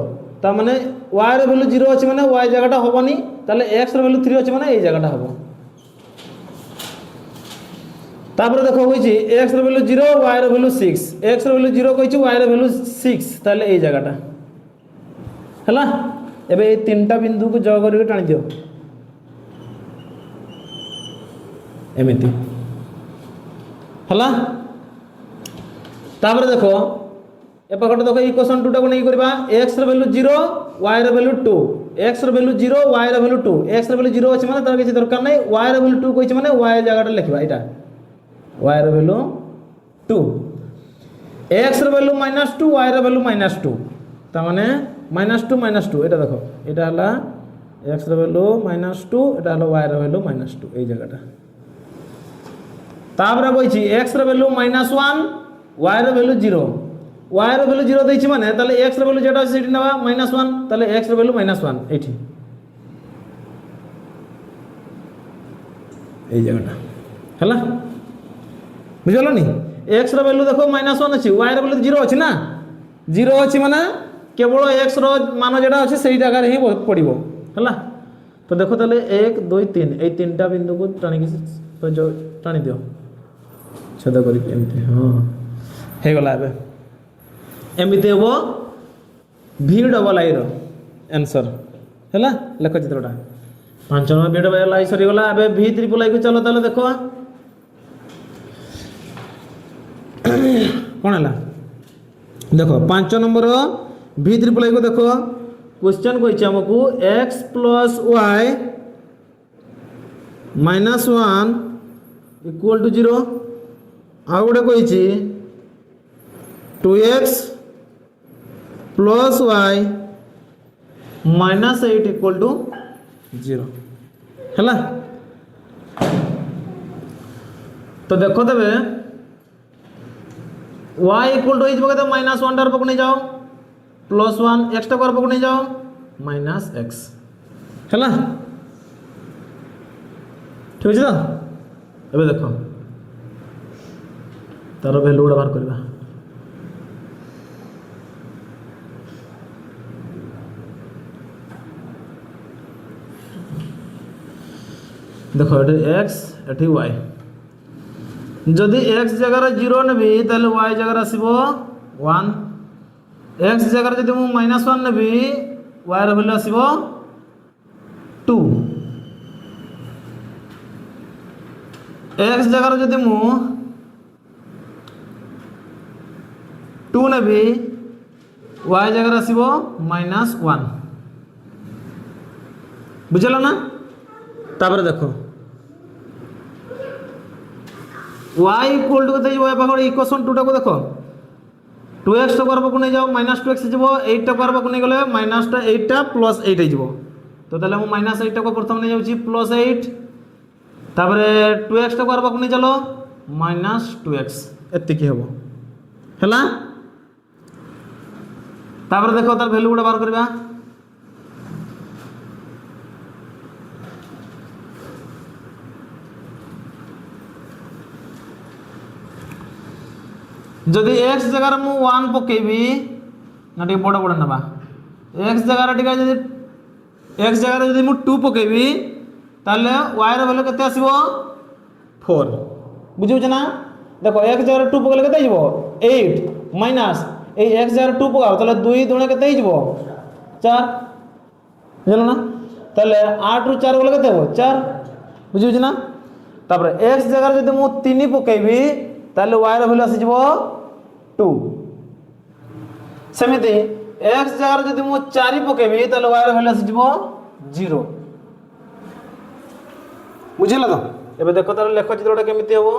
ता माने वाई वैल्यू 0 अच्छी माने वाई जगहटा होबनी ताले एक्स वैल्यू 3 अच्छी माने ए जगहटा होबो तापर देखो होइछि x value 0 y value 6 x value 0 कहिछि वाई वैल्यू 6 ताले ए जगहटा हला एबे ए तीनटा बिंदु को जग करके टाणी दियो एमिति हला तापर देखो एपटे देखो इक्वेशन 2 को नहीं करबा x रो वैल्यू 0 y रो वैल्यू 2 x रो वैल्यू 0 y रो वैल्यू 2 x रो वैल्यू 0 अछि माने तार किछि दरकार नै y रो वैल्यू 2 कहिछि माने y जगहटा लिखबा एटा y रो वैल्यू 2 x रो वैल्यू -2 y रो वैल्यू -2 ता माने -2 एटा देखो एटा हला x रो वैल्यू -2 एटा हला y रो वैल्यू -2 ए जगहटा तापर कहिछि x रो वैल्यू -1 y रो वैल्यू 0 y रो वैल्यू 0 दैछि माने ताले x रो वैल्यू जेटा अछि सेठी नबा -1 ताले x रो वैल्यू -1 एठी ए जगहटा हला बुझलो नी x रो वैल्यू देखो -1 अछि y रो वैल्यू 0 अछि ना 0 अछि माने केवल x रो मान जेटा अछि सेही जगह रे ही पड़िबो हला तो देखो ताले 1 2 3 ए तीनटा बिंदु को टाणी के जो टाणी दियो छेद करी एमती हां हे गला एबे एमती हेबो v डबल i रो आंसर हैला लेख चित्रटा 5 नंबर v डबल i सरी गला एबे v ट्रिपल i को चलो ताले देखो कोन हैला देखो 5 नंबर v ट्रिपल i को देखो क्वेश्चन कोइछ हमकु x + y -1 = 0 आ गोटे कोइछि 2x + y -8 = 0 हैला तो देखो देबे y इक्वल टू इजबो के -1 डर पक नहीं जाओ +1 x टा कर पक नहीं जाओ -x हैला ठीक है तो एबे देखो तार वैल्यू गुड़ा बाहर करबा देखो एटी x एटी y जदि x जगह 0 नेबी ताले y जगह आसीबो 1 x जगह जदि मु -1 नेबी y रो वैल्यू आसीबो 2 x जगह जदि मु 2 नेबी y जगह आसीबो -1 बुझला ना तापर देखो y इक्वल टू कते y पाखर इक्वेशन 2 टा को देखो 2x टा करबो को नहीं जाओ -2x जबो 8 टा करबो को नहीं गले -8 टा +8 हे जबो तो तले मु -8 टा को प्रथम नहीं जाउची +8 तापर 2x टा करबो को नहीं चलो -2x एत्ते की हेबो हैला तापर देखो तार वैल्यू गुडा बार करबा जदि x जगह मु 1 पकेबी ना टे बड़ बड़ नबा x जगह टिका जदि x जगह जदि मु 2 पकेबी ताले y रो वैल्यू केते आसीबो 4 बुझियो ना देखो x जगह 2 पकले केते हिजबो 8 माइनस ए x जगह 2 पकाओ ताले 2 दुणे केते हिजबो 4 बुझलो ना ताले 8 रु 4 गले केते हो 4 बुझियो ना तापर x जगह जदि मु 3 पकेबी ताले y रो वैल्यू आसी जबो 2 सेमिति x जगह जदि मु 4 पकेबी ताले y रो वैल्यू आसी जबो 0 बुझिला तो एबे देखो तार लेख चित्रटा केमिति हबो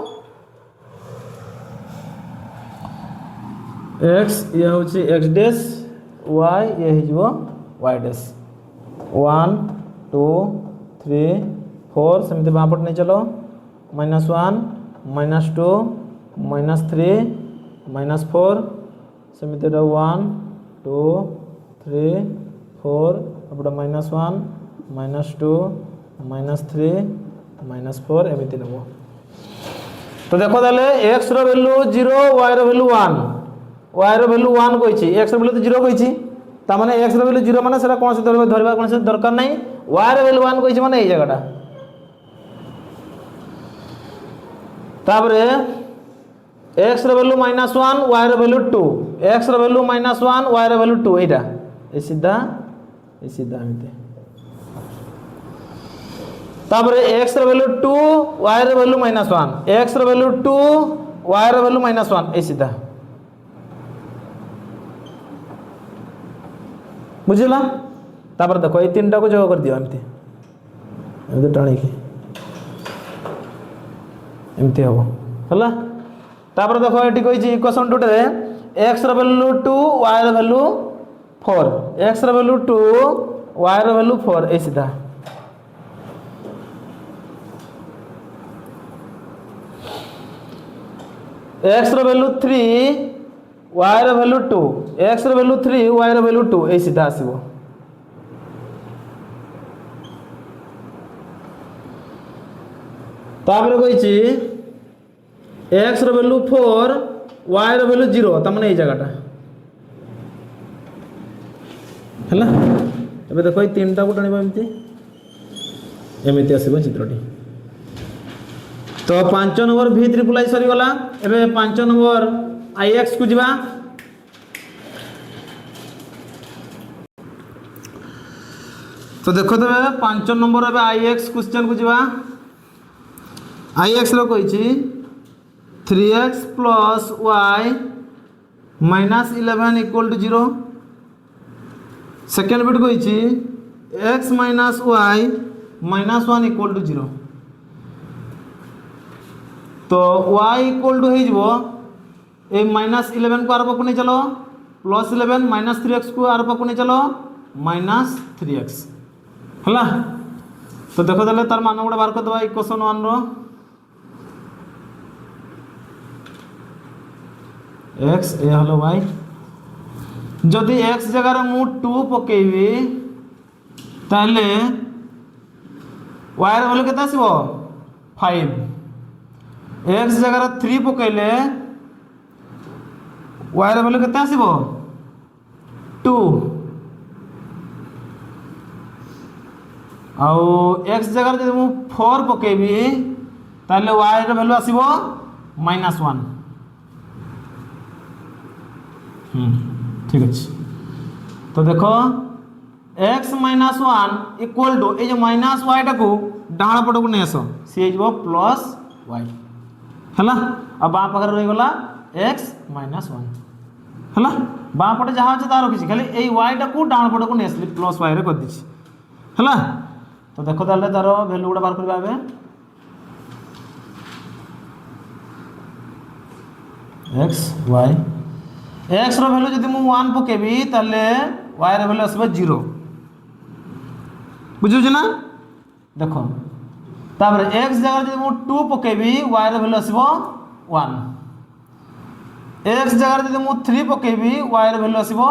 x ये होची x डैश y ये हिजबो y डैश 1 2 3 4 सेमिति बापट नै चलो -1 -2 -3 -4 सेमिति 1 2 3 4 अब -1 -2 -3 -4 एमिति नबो तो देखो ताले x रो वैल्यू 0 y रो वैल्यू 1 y रो वैल्यू 1 कहिछि x रो वैल्यू तो 0 कहिछि ता माने x रो वैल्यू 0 माने सेरा कोन से धरबा कोन से दरकार नै y रो वैल्यू 1 कहिछि माने ए जगहटा तापरे x रो वैल्यू -1 y रो वैल्यू 2 x रो वैल्यू -1 y रो वैल्यू 2 एटा ए सीधा एमिति तापरे x रो वैल्यू 2 y रो वैल्यू -1 x रो वैल्यू 2 y रो वैल्यू -1 ए सीधा बुझिला तापर देखो ए तीनटा को जोग कर दियो एमती टाणी की एमती हबो हला तापर देखो एटी कहिछि इक्वेशन 2 रे x रो वैल्यू 2 y रो वैल्यू 4 x रो वैल्यू 2 y रो वैल्यू 4 ए सीधा x रो वैल्यू 3 y रो वैल्यू 2 x रो वैल्यू 3 y रो वैल्यू 2 ए सीधा आसीबो तापर कहिछि x रो वैल्यू 4 y रो वैल्यू 0 त माने ए जगहटा हला एबे देखो ए तीनटा को टाणिबो एमिति आसीबो चित्रटी तो 5 नंबर v ट्रिपल आई सरी गला एबे 5 नंबर ix को जिबा तो देखो तो 5 नंबर एबे ix क्वेश्चन को जिबा ix रो कहिछि 3x plus y minus 11 equal to 0 second बिट कहिछि x minus y minus 1 equal to 0 तो y इक्वल टू हो ए -11 को आर पाक नहीं चलो +11 -3x को आर पाक नहीं चलो -3x हला तो देखो ताले तार मान गुडा बार कर दबा इक्वेशन 1 रो x ए हलो y जदि x जगह मु 2 पकेबी ताले y रो वैल्यू केता आसीबो 5 x जगह 3 पकैले y रो वैल्यू केते आसीबो 2 आउ x जगह जदि मु 4 पकेबी ताले y रो वैल्यू आसीबो -1 ठीक अछि तो देखो x -1 इक्वल टू ए जो -y टा को डाहाण पट को नै आसो से हिजबो +y हला अब बा पाखर रही गला x -1 हला बा पटे जहा আছে तार किछि खाली ए y टा को डाउन पटे को नेसली +y रे कर दिछि हला तो देखो ताले तार वैल्यू गुडा बार करबा बे x y x रो वैल्यू जदि मु 1 पकेबी ताले y रो वैल्यू आसबे 0 बुझु छ ना देखो तापर x जगह जदि मु 2 पकेबी y रो वैल्यू आसीबो 1 x जगह जदि मु 3 पकेबी y रो वैल्यू आसीबो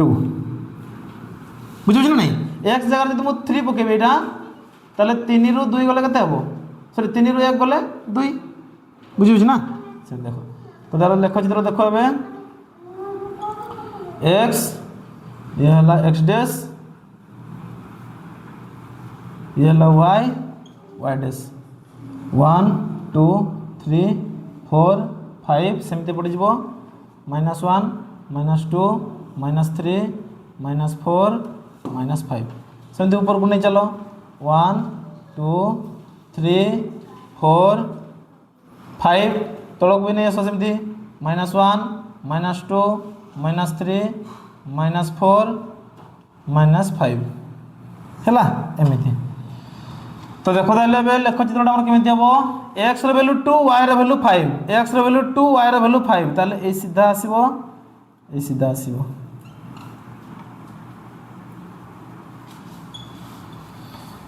2 बुझु छ नै x जगह जदि मु 3 पकेबी एटा ताले 3 रु 2 गले केते हबो सॉरी 3 रु 1 गले 2 बुझु छ ना से देखो तो दार लेख चित्र देखो एबे x ये हला x डैश ये ହେଲା y y डैश 1 2 3 4 5 सेमती पड़ीज -1 -2 -3 -4 -5 सेमती ऊपर को नहीं चलो 1 2 3 4 5 तलक भी नहीं आस सेमती -1 -2 -3 -4 -5 है एमती। तो देखो ताले लेख चित्रटा आम केमी हम x value 2 y value 5 x value 2 y value 5 ताले ए सीधा आसीबो ए सीधा आसीबो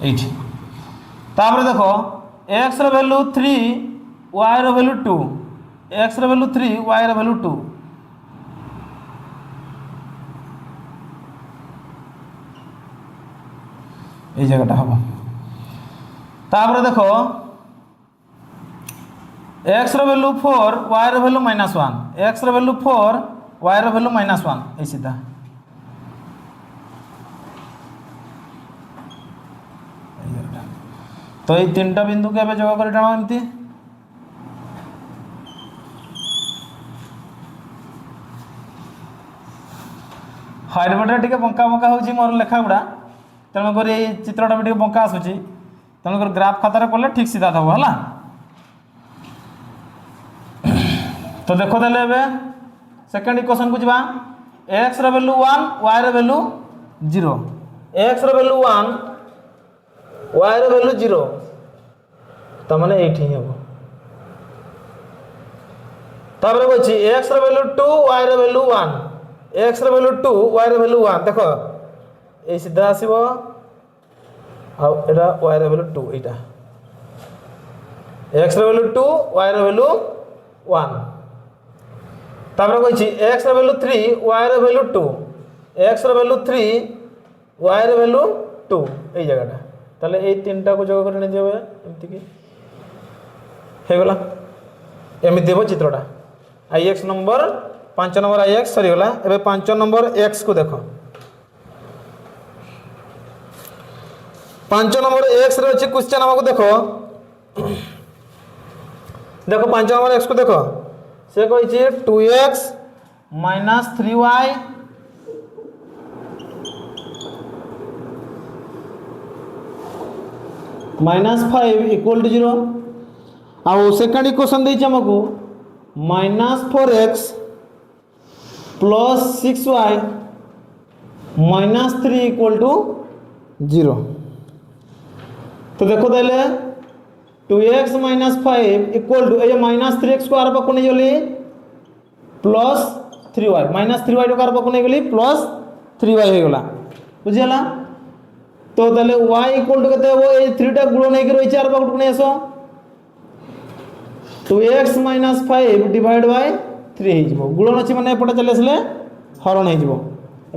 एठी। तापर देखो x value 3 y value 2 x value 3 y value 2 ये जगहटा हम। तापर देखो x value 4 y value -1 x value 4 y value -1 ये सीधा तो ये तीनटा बिंदु के जगह कर टाणो एमती हाइट बटा टे बंका बंका हो मोर लेखा गुड़ा तेणुक चित्रटा भी बंका आसूँ तेणुक ग्राफ खातार कले ठीक सीधा थब है। तो देखो देले सेकेंड इक्वेशन को जावा x value 1 y value 0 x value 1 y value 0 तो मैंने ये हम तापर अच्छी x value 2 y value 1 x value 2 y value 1 देख ये सीधा आसो आटा वाई वैल्यू 2 यहाँ एक्स वैल्यू 2 वाई वैल्यू 1 तापर कही x value 3 y value 2 x value 3 y value 2 ये जगहटा ताले ये तीनटा को जगह कर एमती होगला एमती हम चित्रटा आई एक्स नंबर 5 नंबर आई एक्स सरीगला एवं 5 नंबर एक्स को देख 5 नंबर एक्स रे अच्छी क्वेश्चन हमको देखो देखो 5 नंबर एक्स को देखो से कही 2x - 3y -5 = 0 आउ सेकंड इक्वेशन देछि हमको -4x + 6y - 3 = 0। तो देखो देले 2x - 5 = ये -3x को आर पाक नहीं गली +3y -3y को आर पाक नहीं गली +3y हो गला बुझिला। तो देले y = केते हो ए 3 टा गुण नहीं रही आर पाक नहीं आसो 2x - 5 / 3 हो गुणन अच्छी मैंने एपटे चले आसले हरण हो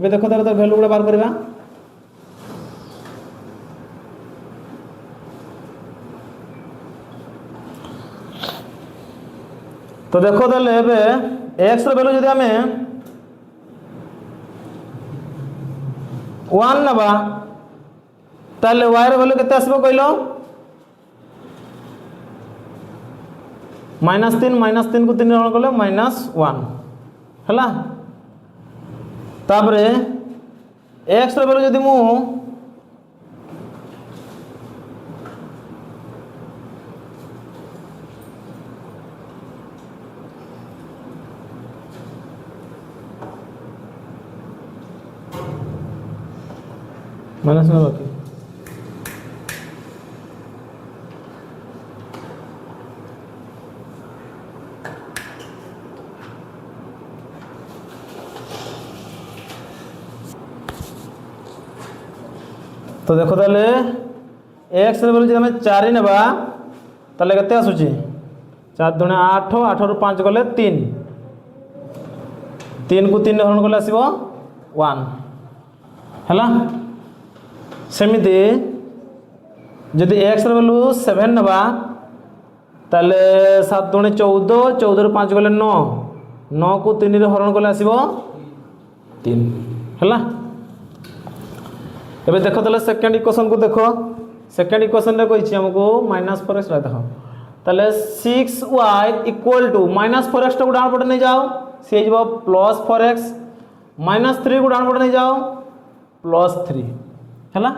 देखो तार भैल्यू गुड़ा बाहर करवा तो देखो ताले एक्स वैल्यू जदि आम 1 नवा ताले y वैल्यू केते आसबो कहलो -3 को 3 रण कले -1 है। तापरे एक्स वैल्यू जदि मु माइनस ना बाकी तो देखो ताले एक्स वैल्यू जब आम 4 नवा ताले केते आसुची 4 दूने 8 8 रु 5 गले 3 3 को 3 हरण कले आसीबो 1 है। सेमिति जदि एक्स वैल्यू 7 नवा ताले 7 दूने 14 14 रु 5 गले 9 9 को 3 रे हरण कले आसीबो 3 है। एबे देखो ताले सेकंड इक्वेशन को देखो सेकेंड इक्वेशन रे कहिछि हमको -4x देखो ताले 6y इक्वल टू -4x को डाउन पटे नहीं जाओ से जब +4x -3 को डाउन पटे नहीं जाओ +3 हैला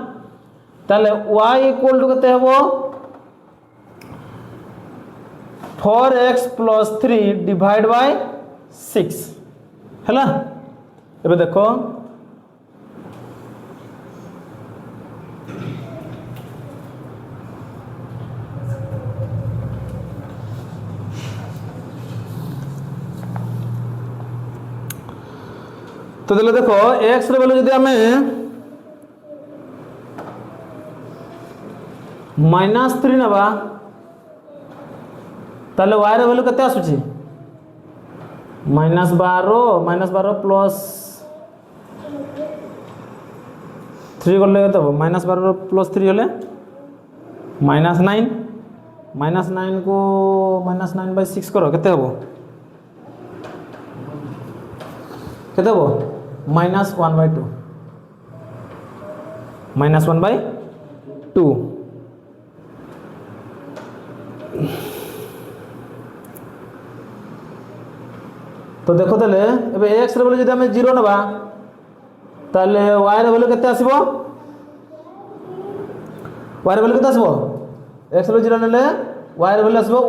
ताले y इक्वल टू कते हबो 4x + 3 डिवाइड बाय 6 हैला एबे देखो तो देखो x रे वैल्यू जदि हमें -3 नबा ताले y रे वैल्यू केते आसुची -12 प्लस 3 करले केते हो -12 प्लस 3 होले -9 -9 को -9/6 करो केते हो केते हो -1/2 -1/2 तो देखो ताले एबे x रे वैल्यू जदि हमें 0 नबा ताले y रे वैल्यू केते आसीबो y रे वैल्यू केते आसीबो x रे 0 नेले y रे वैल्यू आसीबो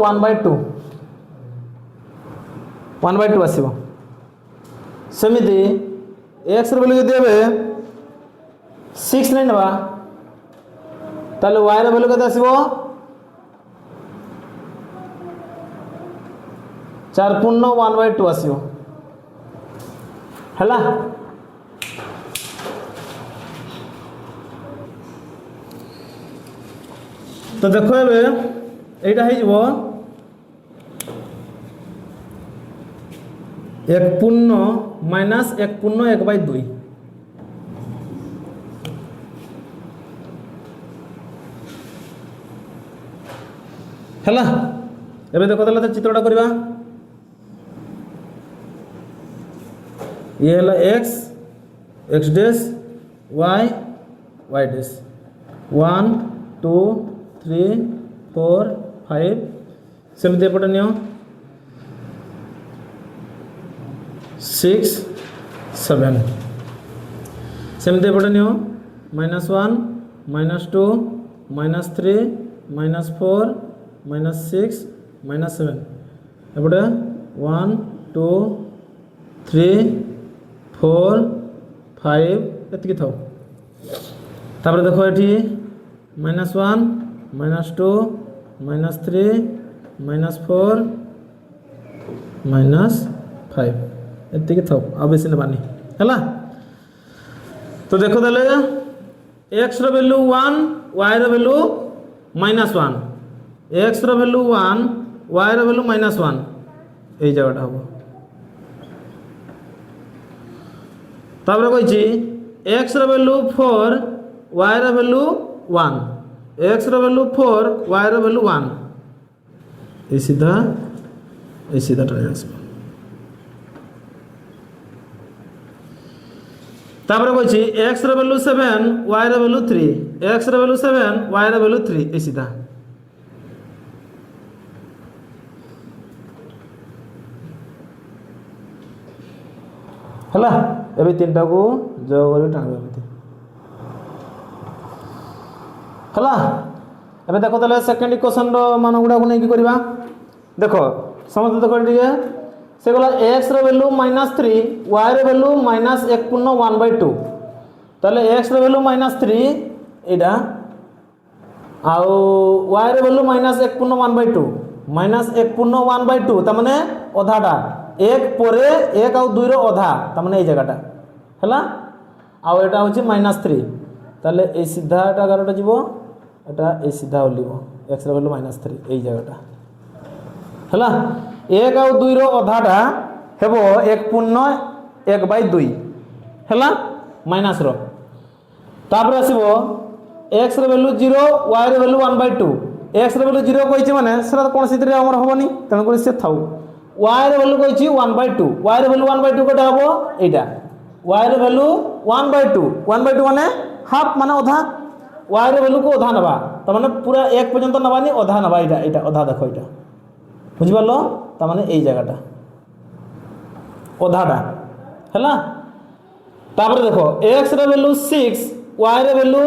1/2 आसीबो सेमिति x रे वैल्यू जदि हमें 6 नहीं नबा ताले y रे वैल्यू केते आसीबो 4 पूर्ण 1/2 आसीबो हैला तो देखो एबे एटा हे जबो 1 पूर्ण माइनस 1 पूर्ण 1/2 हैला एबे देखो ताले चित्रटा करबा ये है x डैश y डैश 1 2 3 4 5 सेमते एपटे नियो 6 7 सेमते एपटे नियो -1 -2 -3 -4 -6 -7 एपटे 1 2 3 4 5 एतकी थाओ तापर देखो एठी -1 -2 -3 -4 -5 एतकी थाओ अब बेसी नबानी हैला तो देखो ताले x रो वैल्यू 1 y रो वैल्यू -1 x रो वैल्यू 1 y रो वैल्यू -1 एई जगहटा हबो तापर कहिछि x रो वैल्यू 4 y रो वैल्यू 1 x रो वैल्यू 4 y रो वैल्यू 1 ए सीधा ट्रायंगल तापर कहिछि x रो वैल्यू 7 y रो वैल्यू 3 x रो वैल्यू 7 y रो वैल्यू 3 ए सीधा हला एबे तीनटा को जो करी टांगबे एमती हला एबे देखो तले सेकंड इक्वेशन रो मान गुडा को नै की करबा देखो समझ देखो ठीक से गला x रो वैल्यू -3 y रो वैल्यू -1 पूर्ण 1/2 तले x रो वैल्यू -3 एडा आउ y रो वैल्यू -1 पूर्ण 1/2 -1 पूर्ण 1/2 त माने आधाटा 1 परे 1 आउ 2 रो आधा त माने ए जगहटा हला आउ एटा होची -3 ताले ए सीधाटा गारटा जीवो एटा ए सीधा ओलिवो x रो वैल्यू -3 ए जगहटा हला 1 आउ 2 रो आधाटा हेबो 1 पूर्ण 1/2 हला माइनस रो तापर आसीबो x रो वैल्यू 0 y रो वैल्यू 1/2 x रो वैल्यू 0 कहिचे माने सेरा कोन सितरे हमर होबनी तन को से थाउ y रो वैल्यू कहिची 1/2 y रो वैल्यू 1/2 कोटा हबो एटा y रो वैल्यू 1/2 माने हाफ माने आधा y रो वैल्यू को आधा नबा तार माने पूरा 1 पर्यंत नबानी अधा नबा এটা अधा देखो এটা बुझि पारलो तार माने এই জায়গাটা अधाटा हैला तापर देखो x रे वैल्यू 6 y रे वैल्यू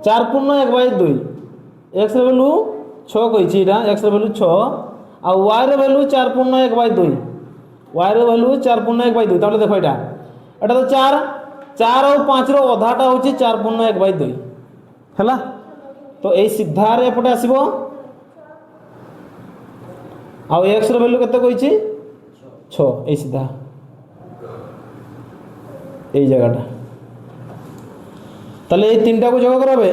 4/1/2 x रे वैल्यू 6 কইছি এটা x রে वैल्यू 6 আর y রে वैल्यू 4/1/2 y रे वैल्यू 4/1/2 তাহলে দেখো এটা তো 4 और 5 रो अधाटा होची 4/1/2 हैला तो ए सीधा रे एपटे आसीबो आ x रो वैल्यू केते कइची 6 ए सीधा এই জায়গাটা তাহলে এই তিনটা কো যোগ করবে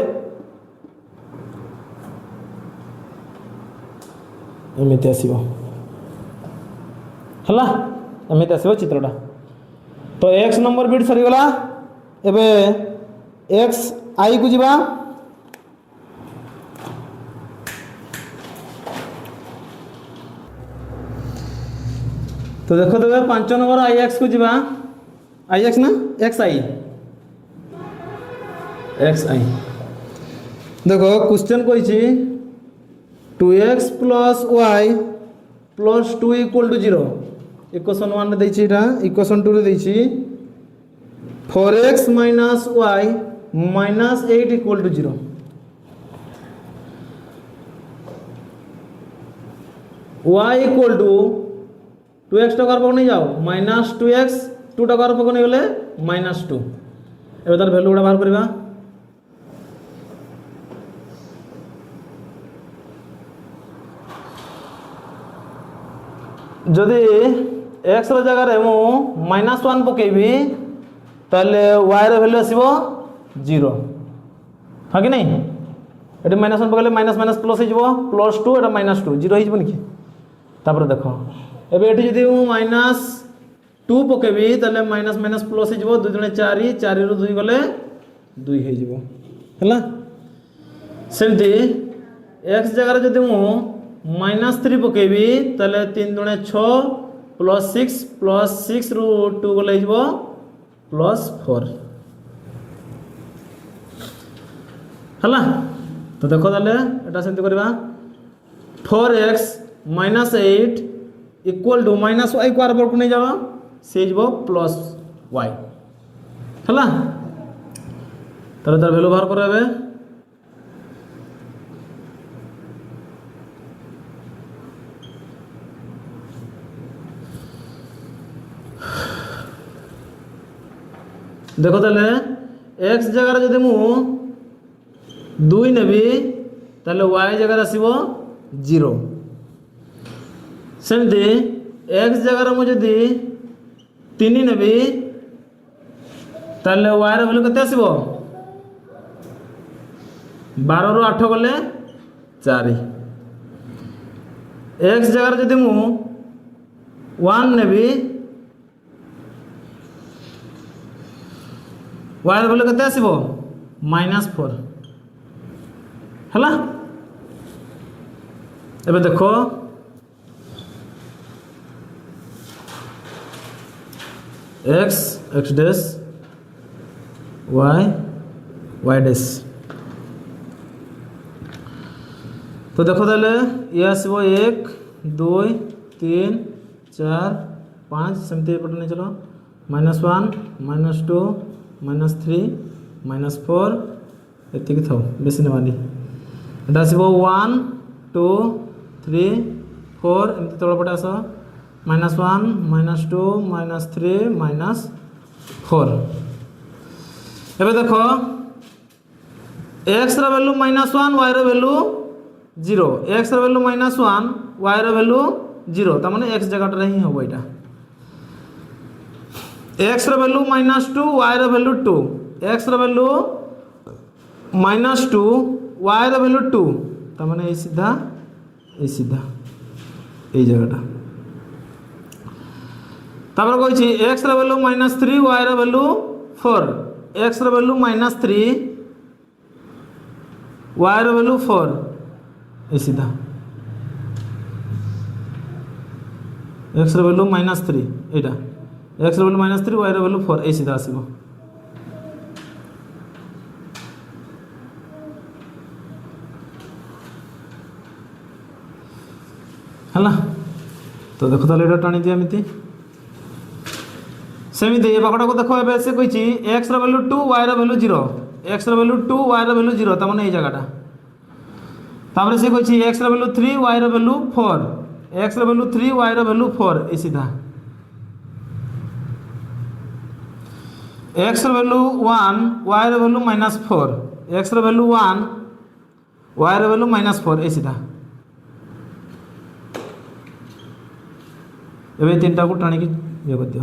এমিতে আসিব হলা এমিতে আসিব চিত্রটা তো x নম্বর বিট সরি গলা এবে x i কো ଯିବା तो देखो तो 5 नंबर ix को ଯିବା ix ना xi देखो क्वेश्चन कहिछि 2x + y + 2 = 0 इक्वेशन 1 रे दैछि एटा इक्वेशन 2 रे दैछि 4x - y - 8 = 0 y = 2x टकर पक नहीं जाओ -2x 2 टकर पक नहीं गले -2 एबे तार वैल्यू गुडा बाहर करबा जदि x रो जगह रे मु -1 पकेबी ताले y रो वैल्यू आसीबो 0 हा कि नहीं एटी -1 पकले माइनस माइनस प्लस हो जिवो +2 एटा -2 0 हो जिवो निकी तापर देखो एबे एटी जदि मु -2 पकेबी ताले माइनस माइनस प्लस हो जिवो 2 * 4 4 रो 2 गले 2 हो जिवो हला सेमती x जगह रे जदि मु -3 पकेबी ताले 3 * 6 + 6 रो 2 गले जिवो +4 हला तो देखो ताले एटा सेमती करबा 4x - 8 = -y को आर पर को नहीं जावा से जिवो +y हला ताले तार वैल्यू बाहर करबे देखो ताले x जगह जदि मु 2 नेबी ताले y जगह आसीबो 0 सेमती x जगह मु जदि 3 नेबी ताले y रो वैल्यू केते आसीबो 12 रो 8 गले 4 x जगह जदि मु 1 नेबी y रो वैल्यू केते आसीबो -4 हला एबे देखो x डैश y डैश तो देखो ताले ये आसीबो 1 2 3 4 5 सेमते एपट नहीं चलो -1 -2 -3 -4 एतिक थाओ बेसी नेबानी एटा आसीबो 1 2 3 4 एमते तळ पटे आसो -1 -2 -3 -4 एबे देखो x रो वैल्यू -1 y रो वैल्यू 0 x रो वैल्यू -1 y रो वैल्यू 0 त माने x जगह रे ही होबो एटा x रो वैल्यू -2 y रो वैल्यू 2 x रो वैल्यू -2 y रो वैल्यू 2 त माने ए सीधा ए जगहटा तापर कहि x रो वैल्यू -3 y रो वैल्यू 4 x रो वैल्यू -3 y रो वैल्यू 4 ए सीधा x रो वैल्यू -3 एटा x रो वैल्यू -3 y रो वैल्यू 4 ए सीधा आसीबो तो देखो ताले एटा टाणी दिया एमिति सेमिति ए पाखटा को देखो एबे से कहिछि x रो वैल्यू 2 y रो वैल्यू 0 x रो वैल्यू 2 y रो वैल्यू 0 त माने ए जगहटा तापर से कहिछि x रो वैल्यू 3 y रो वैल्यू 4 x रो वैल्यू 3 y रो वैल्यू 4 ए सीधा x रो वैल्यू 1 y रो वैल्यू -4 x रो वैल्यू 1 y रो वैल्यू -4 ए सीधा एबे तीनटा को टाणी के ये कर दियो।